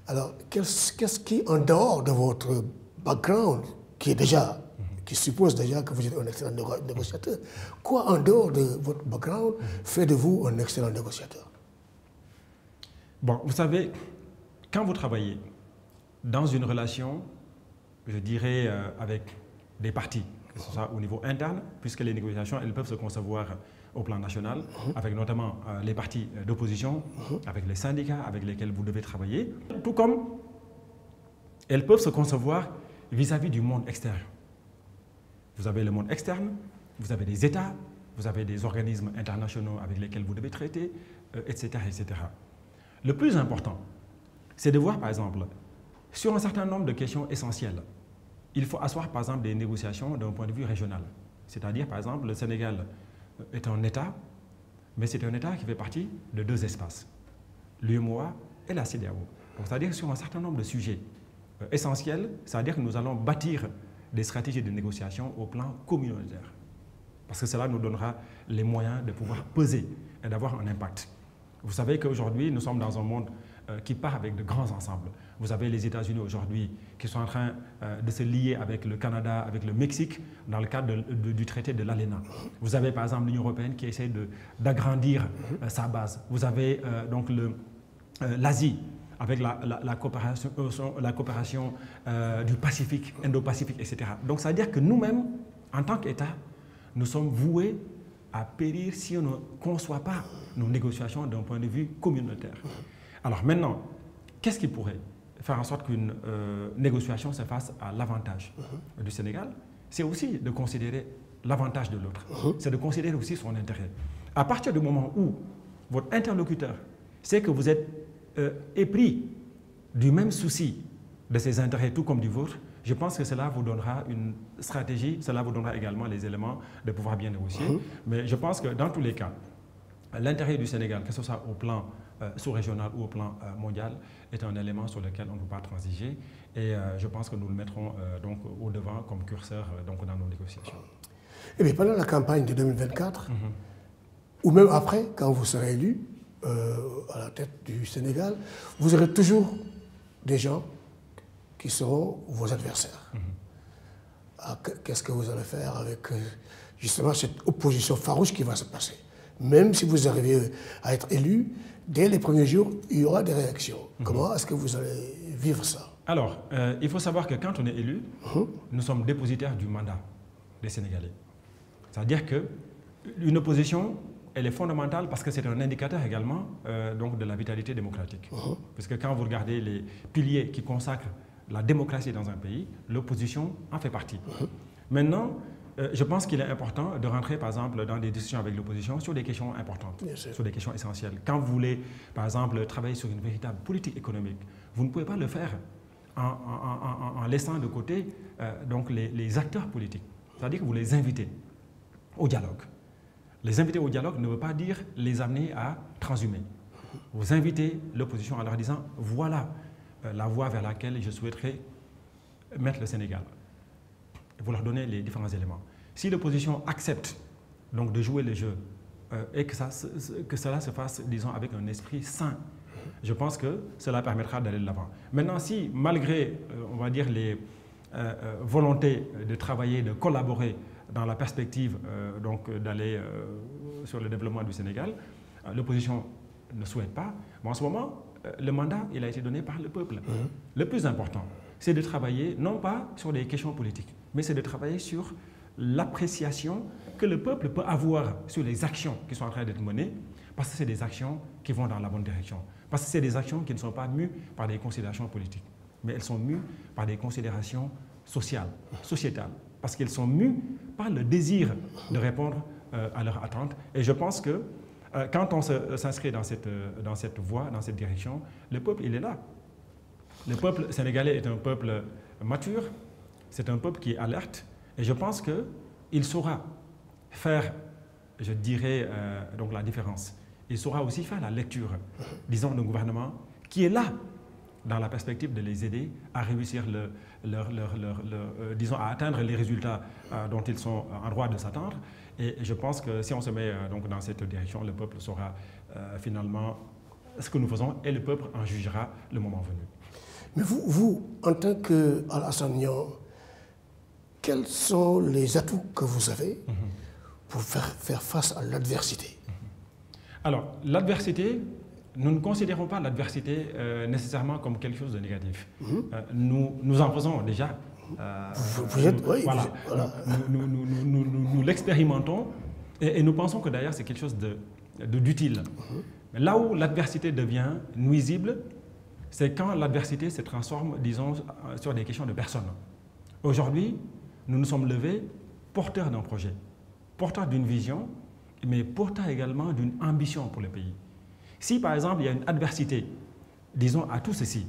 Alors, qu'est-ce qui, en dehors de votre background, qui suppose déjà que vous êtes un excellent négociateur, quoi en dehors de votre background fait de vous un excellent négociateur? Bon, vous savez, quand vous travaillez dans une relation, je dirais, avec des partis, que ce soit au niveau interne, puisque les négociations, elles peuvent se concevoir au plan national, avec notamment les partis d'opposition, avec les syndicats avec lesquels vous devez travailler, tout comme elles peuvent se concevoir vis-à-vis du monde extérieur. Vous avez le monde externe, vous avez des États, vous avez des organismes internationaux avec lesquels vous devez traiter, etc., etc. Le plus important, c'est de voir, par exemple, sur un certain nombre de questions essentielles, il faut asseoir, par exemple, des négociations d'un point de vue régional. C'est-à-dire, par exemple, le Sénégal est un État, mais c'est un État qui fait partie de deux espaces, l'UEMOA et la CEDEAO. Donc, c'est-à-dire sur un certain nombre de sujets essentiels, c'est-à-dire que nous allons bâtir des stratégies de négociation au plan communautaire. Parce que cela nous donnera les moyens de pouvoir peser et d'avoir un impact. Vous savez qu'aujourd'hui, nous sommes dans un monde qui part avec de grands ensembles. Vous avez les États-Unis aujourd'hui qui sont en train de se lier avec le Canada, avec le Mexique, dans le cadre du traité de l'ALENA. Vous avez par exemple l'Union européenne qui essaie d'agrandir sa base. Vous avez donc l'Asie avec la coopération du Pacifique, Indo-Pacifique, etc. Donc ça veut dire que nous-mêmes, en tant qu'État, nous sommes voués à périr si on ne conçoit pas nos négociations d'un point de vue communautaire. Alors maintenant, qu'est-ce qui pourrait faire en sorte qu'une négociation se fasse à l'avantage du Sénégal? C'est aussi de considérer l'avantage de l'autre. C'est de considérer aussi son intérêt. À partir du moment où votre interlocuteur sait que vous êtes épris du même souci de ses intérêts, tout comme du vôtre, je pense que cela vous donnera une stratégie, cela vous donnera également les éléments de pouvoir bien négocier. Mais je pense que dans tous les cas, l'intérêt du Sénégal, que ce soit au plan sous-régional ou au plan mondial, est un élément sur lequel on ne peut pas transiger. Et je pense que nous le mettrons donc au devant comme curseur donc dans nos négociations. Et bien pendant la campagne de 2024, ou même après, quand vous serez élu à la tête du Sénégal, vous aurez toujours des gens qui seront vos adversaires. Qu'est-ce que vous allez faire avec justement cette opposition farouche qui va se passer? Même si vous arrivez à être élu, dès les premiers jours, il y aura des réactions. Comment est-ce que vous allez vivre ça? Alors, il faut savoir que quand on est élu, nous sommes dépositaires du mandat des Sénégalais. C'est-à-dire qu'une opposition, elle est fondamentale parce que c'est un indicateur également donc de la vitalité démocratique. Parce que quand vous regardez les piliers qui consacrent la démocratie dans un pays, l'opposition en fait partie. Maintenant, je pense qu'il est important de rentrer, par exemple, dans des discussions avec l'opposition sur des questions importantes, sur des questions essentielles. Quand vous voulez, par exemple, travailler sur une véritable politique économique, vous ne pouvez pas le faire en laissant de côté donc les acteurs politiques. C'est-à-dire que vous les invitez au dialogue. Les inviter au dialogue ne veut pas dire les amener à transhumer. Vous invitez l'opposition en leur disant « voilà la voie vers laquelle je souhaiterais mettre le Sénégal ». Vous leur donnez les différents éléments. Si l'opposition accepte donc de jouer le jeu et que cela se fasse, disons, avec un esprit sain, je pense que cela permettra d'aller de l'avant. Maintenant, si malgré, on va dire, les volontés de travailler, de collaborer dans la perspective donc d'aller sur le développement du Sénégal, l'opposition ne souhaite pas, mais en ce moment, le mandat, il a été donné par le peuple. Le plus important, c'est de travailler non pas sur des questions politiques, mais c'est de travailler sur l'appréciation que le peuple peut avoir sur les actions qui sont en train d'être menées, parce que c'est des actions qui vont dans la bonne direction. Parce que c'est des actions qui ne sont pas mues par des considérations politiques, mais elles sont mues par des considérations sociales, sociétales, parce qu'elles sont mues par le désir de répondre à leurs attentes. Et je pense que quand on s'inscrit dans cette voie, dans cette direction, le peuple, il est là. Le peuple sénégalais est un peuple mature, c'est un peuple qui est alerte, et je pense qu'il saura faire, je dirais, donc la différence. Il saura aussi faire la lecture, disons, d'un gouvernement qui est là dans la perspective de les aider à réussir disons, à atteindre les résultats dont ils sont en droit de s'attendre. Et je pense que si on se met donc dans cette direction, le peuple saura finalement ce que nous faisons et le peuple en jugera le moment venu. Mais vous en tant qu'Alassane Niang, quels sont les atouts que vous avez pour faire face à l'adversité? Alors, l'adversité, nous ne considérons pas l'adversité nécessairement comme quelque chose de négatif. Nous en faisons déjà. Nous l'expérimentons et nous pensons que d'ailleurs c'est quelque chose d'utile. Mais là où l'adversité devient nuisible, c'est quand l'adversité se transforme, disons, sur des questions de personnes. Aujourd'hui, nous nous sommes levés porteurs d'un projet, porteurs d'une vision, mais porteurs également d'une ambition pour le pays. Si par exemple il y a une adversité, disons à tout ceci,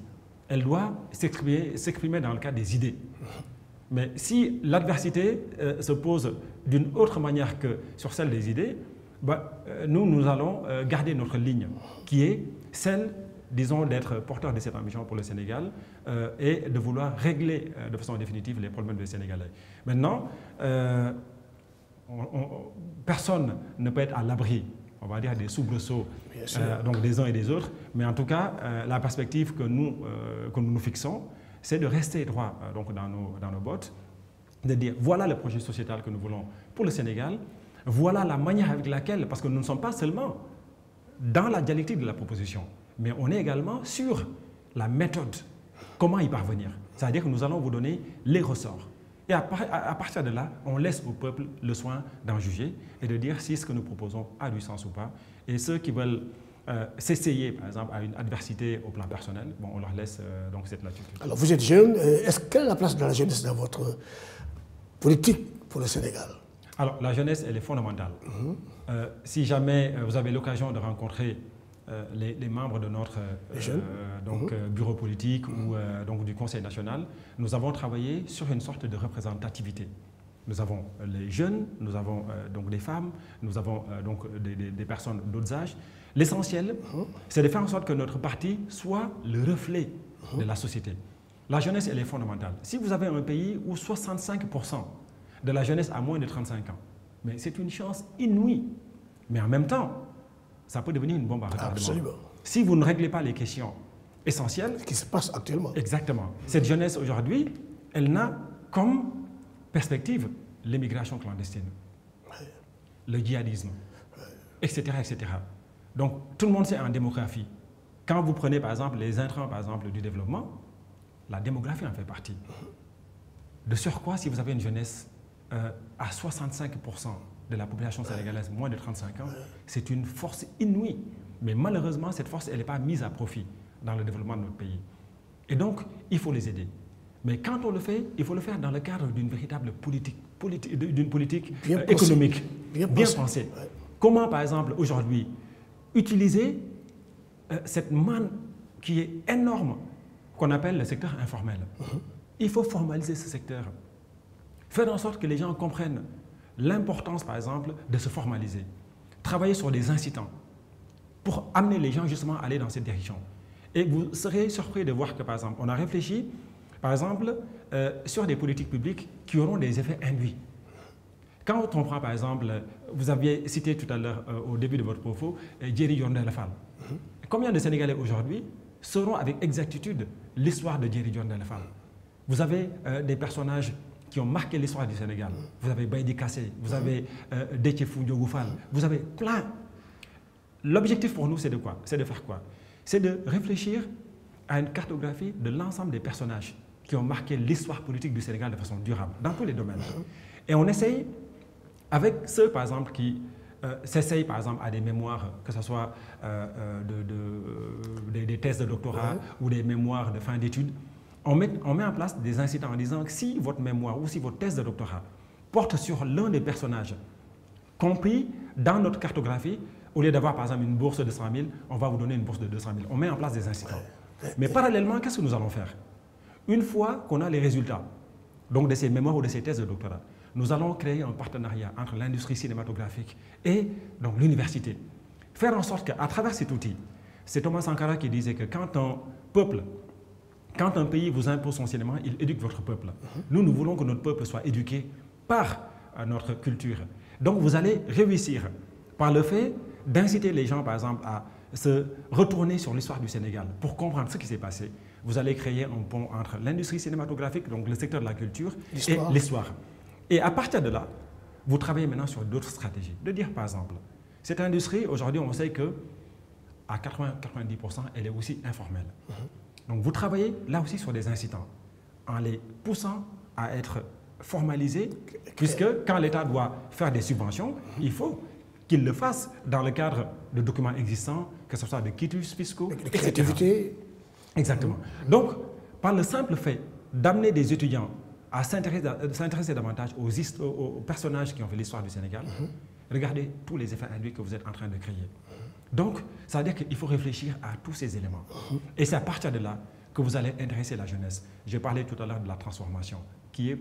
elle doit s'exprimer dans le cadre des idées. Mais si l'adversité se pose d'une autre manière que sur celle des idées, nous allons garder notre ligne, qui est celle, disons, d'être porteur de cette ambition pour le Sénégal et de vouloir régler de façon définitive les problèmes des Sénégalais. Maintenant, personne ne peut être à l'abri, on va dire, des soubresauts donc des uns et des autres, mais en tout cas, la perspective que nous fixons, c'est de rester droit donc dans nos bottes, de dire voilà le projet sociétal que nous voulons pour le Sénégal, voilà la manière avec laquelle, parce que nous ne sommes pas seulement dans la dialectique de la proposition, mais on est également sur la méthode, comment y parvenir. C'est-à-dire que nous allons vous donner les ressorts. Et à partir de là, on laisse au peuple le soin d'en juger et de dire si ce que nous proposons a du sens ou pas. Et ceux qui veulent s'essayer, par exemple, à une adversité au plan personnel, bon, on leur laisse donc cette latitude. Alors vous êtes jeune, quelle est la place de la jeunesse dans votre politique pour le Sénégal? Alors la jeunesse, elle est fondamentale. Si jamais vous avez l'occasion de rencontrer les membres de notre bureau politique ou donc du Conseil national, nous avons travaillé sur une sorte de représentativité. Nous avons les jeunes, nous avons donc des femmes, nous avons donc des personnes d'autres âges. L'essentiel, c'est de faire en sorte que notre parti soit le reflet de la société. La jeunesse, elle est fondamentale. Si vous avez un pays où 65% de la jeunesse a moins de 35 ans, mais c'est une chance inouïe. Mais en même temps, ça peut devenir une bombe à retardement. Absolument. Si vous ne réglez pas les questions essentielles... Ce qui se passe actuellement. Exactement. Cette jeunesse aujourd'hui, elle n'a comme perspective l'immigration clandestine, le djihadisme, etc., etc. Donc, tout le monde sait en démographie. Quand vous prenez, par exemple, les intrants, par exemple, du développement, la démographie en fait partie. De surcroît, si vous avez une jeunesse à 65% de la population sénégalaise, moins de 35 ans, c'est une force inouïe. Mais malheureusement, cette force, elle n'est pas mise à profit dans le développement de notre pays. Et donc, il faut les aider. Mais quand on le fait, il faut le faire dans le cadre d'une véritable politique économique, bien pensée. Ouais. Comment, par exemple, aujourd'hui, utiliser cette manne qui est énorme, qu'on appelle le secteur informel. Il faut formaliser ce secteur. Faire en sorte que les gens comprennent l'importance, par exemple, de se formaliser. Travailler sur des incitants pour amener les gens justement à aller dans cette direction. Et vous serez surpris de voir que, par exemple, on a réfléchi, par exemple, sur des politiques publiques qui auront des effets induits. Quand on prend, par exemple, vous aviez cité tout à l'heure, au début de votre propos, Djeri Diorndé Fall. Combien de Sénégalais aujourd'hui sauront avec exactitude l'histoire de Djeri Diorndé Fall? Vous avez des personnages qui ont marqué l'histoire du Sénégal. Vous avez Baydi Kassé, vous avez Déthié Ndiogou Fall, vous avez plein. L'objectif pour nous, c'est de quoi? C'est de faire quoi? C'est de réfléchir à une cartographie de l'ensemble des personnages qui ont marqué l'histoire politique du Sénégal de façon durable, dans tous les domaines. Et on essaye, avec ceux, par exemple, qui s'essayent, par exemple, à des mémoires, que ce soit des thèses de doctorat ou des mémoires de fin d'études, on met en place des incidents en disant que si votre mémoire ou si votre thèse de doctorat porte sur l'un des personnages compris dans notre cartographie, au lieu d'avoir, par exemple, une bourse de 100 000, on va vous donner une bourse de 200 000. On met en place des incidents. Mais parallèlement, qu'est-ce que nous allons faire? Une fois qu'on a les résultats donc de ces mémoires ou de ces thèses de doctorat, nous allons créer un partenariat entre l'industrie cinématographique et l'université. Faire en sorte qu'à travers cet outil, c'est Thomas Sankara qui disait que quand un pays vous impose son cinéma, il éduque votre peuple. Nous voulons que notre peuple soit éduqué par notre culture. Donc vous allez réussir par le fait d'inciter les gens, par exemple, à se retourner sur l'histoire du Sénégal pour comprendre ce qui s'est passé. Vous allez créer un pont entre l'industrie cinématographique, donc le secteur de la culture, et l'histoire. Et à partir de là, vous travaillez maintenant sur d'autres stratégies. De dire, par exemple, cette industrie, aujourd'hui, on sait que à 80-90%, elle est aussi informelle. Donc vous travaillez là aussi sur des incitants, en les poussant à être formalisés, puisque quand l'État doit faire des subventions, il faut qu'il le fasse dans le cadre de documents existants, que ce soit de quitus fiscaux, de créativité. Exactement. Donc, par le simple fait d'amener des étudiants à s'intéresser davantage aux personnages qui ont fait l'histoire du Sénégal, regardez tous les effets induits que vous êtes en train de créer. Donc, ça veut dire qu'il faut réfléchir à tous ces éléments. Et c'est à partir de là que vous allez intéresser la jeunesse. J'ai parlé tout à l'heure de la transformation, qui est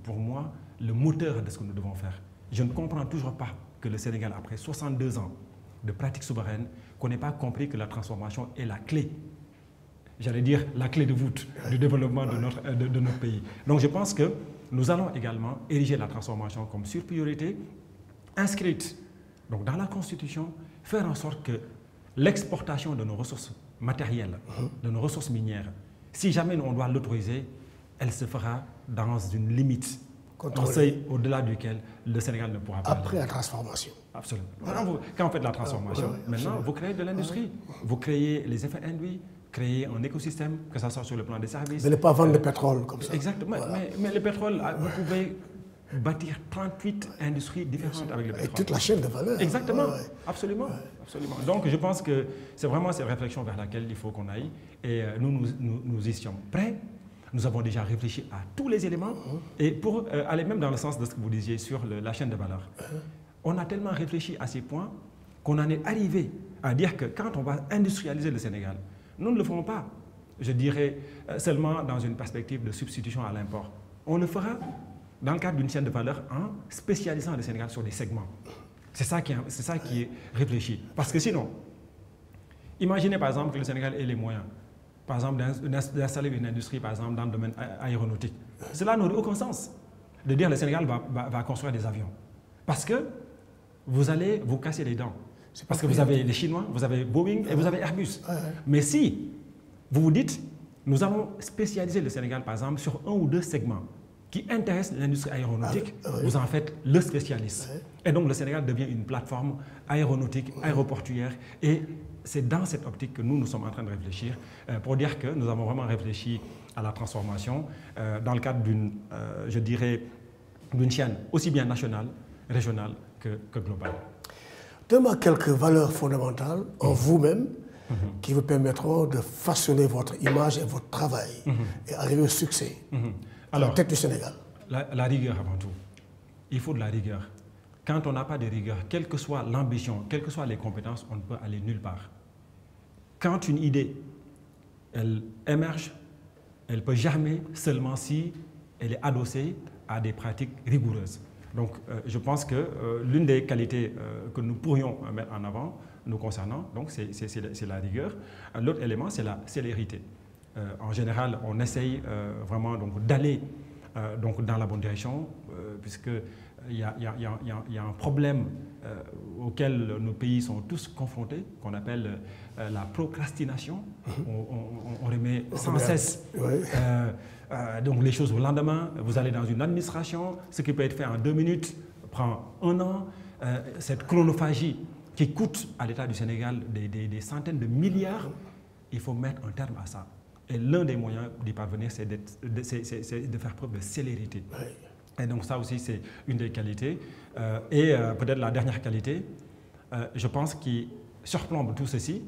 pour moi le moteur de ce que nous devons faire. Je ne comprends toujours pas que le Sénégal, après 62 ans de pratique souveraine, qu'on n'ait pas compris que la transformation est la clé, j'allais dire la clé de voûte du développement de notre pays. Donc je pense que nous allons également ériger la transformation comme surpriorité, inscrite donc dans la Constitution, faire en sorte que l'exportation de nos ressources matérielles, de nos ressources minières, si jamais on doit l'autoriser, elle se fera dans une limite, un seuil au-delà duquel le Sénégal ne pourra pas. Après la transformation. Absolument. Quand vous faites la transformation, maintenant vous créez de l'industrie, vous créez les effets induits, créer un écosystème, que ce soit sur le plan des services. Vous n'allez pas vendre le pétrole comme ça. Exactement. Voilà. Mais le pétrole, vous pouvez bâtir 38 industries différentes avec le pétrole. Et toute la chaîne de valeur. Exactement. Absolument. Absolument. Donc je pense que c'est vraiment cette réflexion vers laquelle il faut qu'on aille. Et nous y sommes prêts. Nous avons déjà réfléchi à tous les éléments. Et pour aller même dans le sens de ce que vous disiez sur la chaîne de valeur, on a tellement réfléchi à ces points qu'on en est arrivé à dire que quand on va industrialiser le Sénégal, nous ne le ferons pas, je dirais, seulement dans une perspective de substitution à l'import. On le fera dans le cadre d'une chaîne de valeur en spécialisant le Sénégal sur des segments. C'est ça qui est réfléchi. Parce que sinon, imaginez par exemple que le Sénégal ait les moyens, par exemple, d'installer une industrie, par exemple, dans le domaine aéronautique. Cela n'aurait aucun sens de dire que le Sénégal va construire des avions. Parce que vous allez vous casser les dents. Parce que vous avez les Chinois, vous avez Boeing et vous avez Airbus. Mais si vous vous dites, nous avons spécialisé le Sénégal, par exemple, sur un ou deux segments qui intéressent l'industrie aéronautique, vous en faites le spécialiste. Et donc le Sénégal devient une plateforme aéronautique, aéroportuaire. Et c'est dans cette optique que nous sommes en train de réfléchir pour dire que nous avons vraiment réfléchi à la transformation dans le cadre d'une, je dirais, d'une chaîne aussi bien nationale, régionale que globale. Donne-moi quelques valeurs fondamentales en vous-même qui vous permettront de façonner votre image et votre travail et arriver au succès à la tête du Sénégal. La rigueur avant tout. Il faut de la rigueur. Quand on n'a pas de rigueur, quelle que soit l'ambition, quelles que soient les compétences, on ne peut aller nulle part. Quand une idée, elle émerge, elle peut germer seulement si elle est adossée à des pratiques rigoureuses. Donc, je pense que l'une des qualités que nous pourrions mettre en avant, nous concernant, c'est la rigueur. L'autre élément, c'est la célérité. En général, on essaye vraiment d'aller dans la bonne direction, puisqu'il y a un problème auquel nos pays sont tous confrontés, qu'on appelle la procrastination. On remet sans cesse donc les choses au lendemain. Vous allez dans une administration, ce qui peut être fait en 2 minutes prend 1 an. Cette chronophagie qui coûte à l'État du Sénégal des centaines de milliards, il faut mettre un terme à ça. Et l'un des moyens d'y parvenir, c'est de faire preuve de célérité. Oui. Et donc ça aussi, c'est une des qualités. Peut-être la dernière qualité, je pense, qui surplombe tout ceci,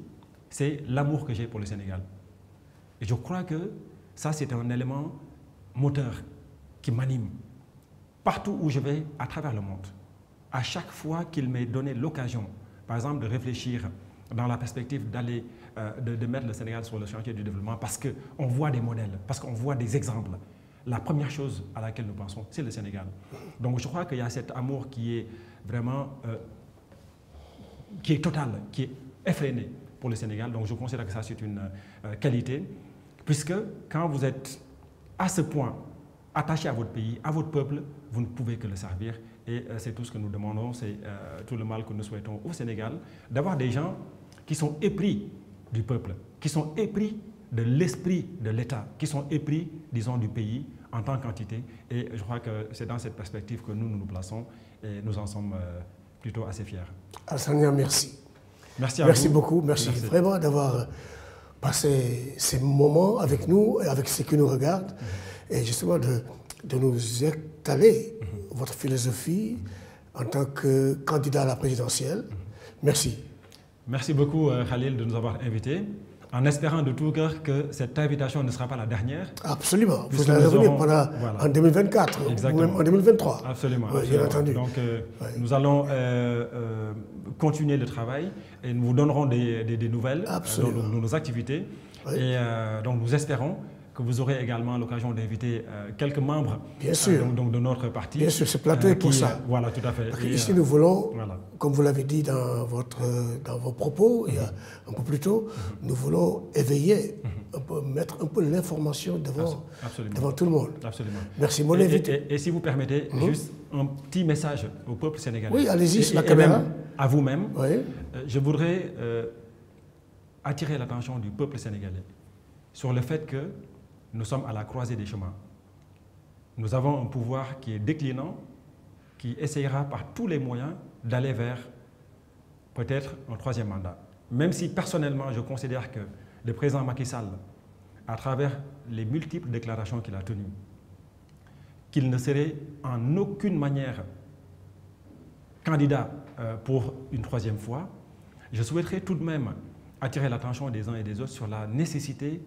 c'est l'amour que j'ai pour le Sénégal. Et je crois que ça, c'est un élément moteur qui m'anime partout où je vais à travers le monde. À chaque fois qu'il m'est donné l'occasion, par exemple, de réfléchir dans la perspective d'aller, de mettre le Sénégal sur le chantier du développement, parce qu'on voit des modèles, parce qu'on voit des exemples. La première chose à laquelle nous pensons, c'est le Sénégal. Donc je crois qu'il y a cet amour qui est vraiment, qui est total, qui est effréné pour le Sénégal. Donc je considère que ça, c'est une qualité, puisque quand vous êtes à ce point attaché à votre pays, à votre peuple, vous ne pouvez que le servir. Et c'est tout ce que nous demandons, c'est tout le mal que nous souhaitons au Sénégal, d'avoir des gens qui sont épris du peuple, qui sont épris de l'esprit de l'État, qui sont épris, disons, du pays en tant qu'entité. Et je crois que c'est dans cette perspective que nous plaçons et nous en sommes plutôt assez fiers. Alassane Niang, merci. Merci à vous. Merci beaucoup. Merci vraiment d'avoir passé ces moments avec nous et avec ceux qui nous regardent. Et justement de nous étaler votre philosophie en tant que candidat à la présidentielle. Merci. Merci beaucoup, Khalil, de nous avoir invités, en espérant de tout cœur que cette invitation ne sera pas la dernière. Absolument. Vous allez revenir en 2024, ou même en 2023. Absolument. Oui, bien entendu. Donc, nous allons continuer le travail et nous vous donnerons des nouvelles de nos activités. Oui. Et donc, nous espérons que vous aurez également l'occasion d'inviter quelques membres donc de notre parti. Bien sûr, ce plateau est pour ça. Voilà, tout à fait. Ici, nous voulons, comme vous l'avez dit dans vos propos, un peu plus tôt, nous voulons éveiller, mettre un peu l'information devant tout le monde. Absolument. Merci, mon invité. Et si vous permettez, juste un petit message au peuple sénégalais. Oui, allez-y, sur la caméra. Même à vous-même. Oui. Je voudrais attirer l'attention du peuple sénégalais sur le fait que nous sommes à la croisée des chemins. Nous avons un pouvoir qui est déclinant, qui essayera par tous les moyens d'aller vers peut-être un troisième mandat. Même si personnellement, je considère que le président Macky Sall, à travers les multiples déclarations qu'il a tenues, qu'il ne serait en aucune manière candidat pour une troisième fois, je souhaiterais tout de même attirer l'attention des uns et des autres sur la nécessité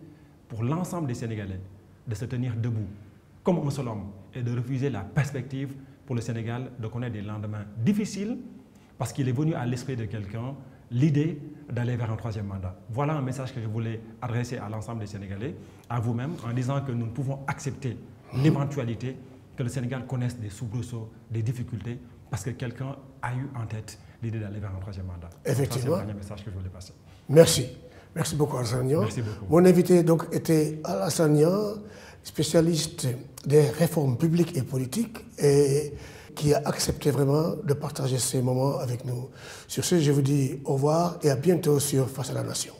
pour l'ensemble des Sénégalais de se tenir debout comme un seul homme et de refuser la perspective pour le Sénégal de connaître des lendemains difficiles parce qu'il est venu à l'esprit de quelqu'un l'idée d'aller vers un troisième mandat. Voilà un message que je voulais adresser à l'ensemble des Sénégalais, à vous-même, en disant que nous ne pouvons accepter l'éventualité que le Sénégal connaisse des soubresauts, des difficultés, parce que quelqu'un a eu en tête l'idée d'aller vers un troisième mandat. Effectivement. C'est le dernier message que je voulais passer. Merci. Merci beaucoup, Alassane Niang. Merci beaucoup. Mon invité donc était Alassane Niang, spécialiste des réformes publiques et politiques et qui a accepté vraiment de partager ces moments avec nous. Sur ce, je vous dis au revoir et à bientôt sur Face à la Nation.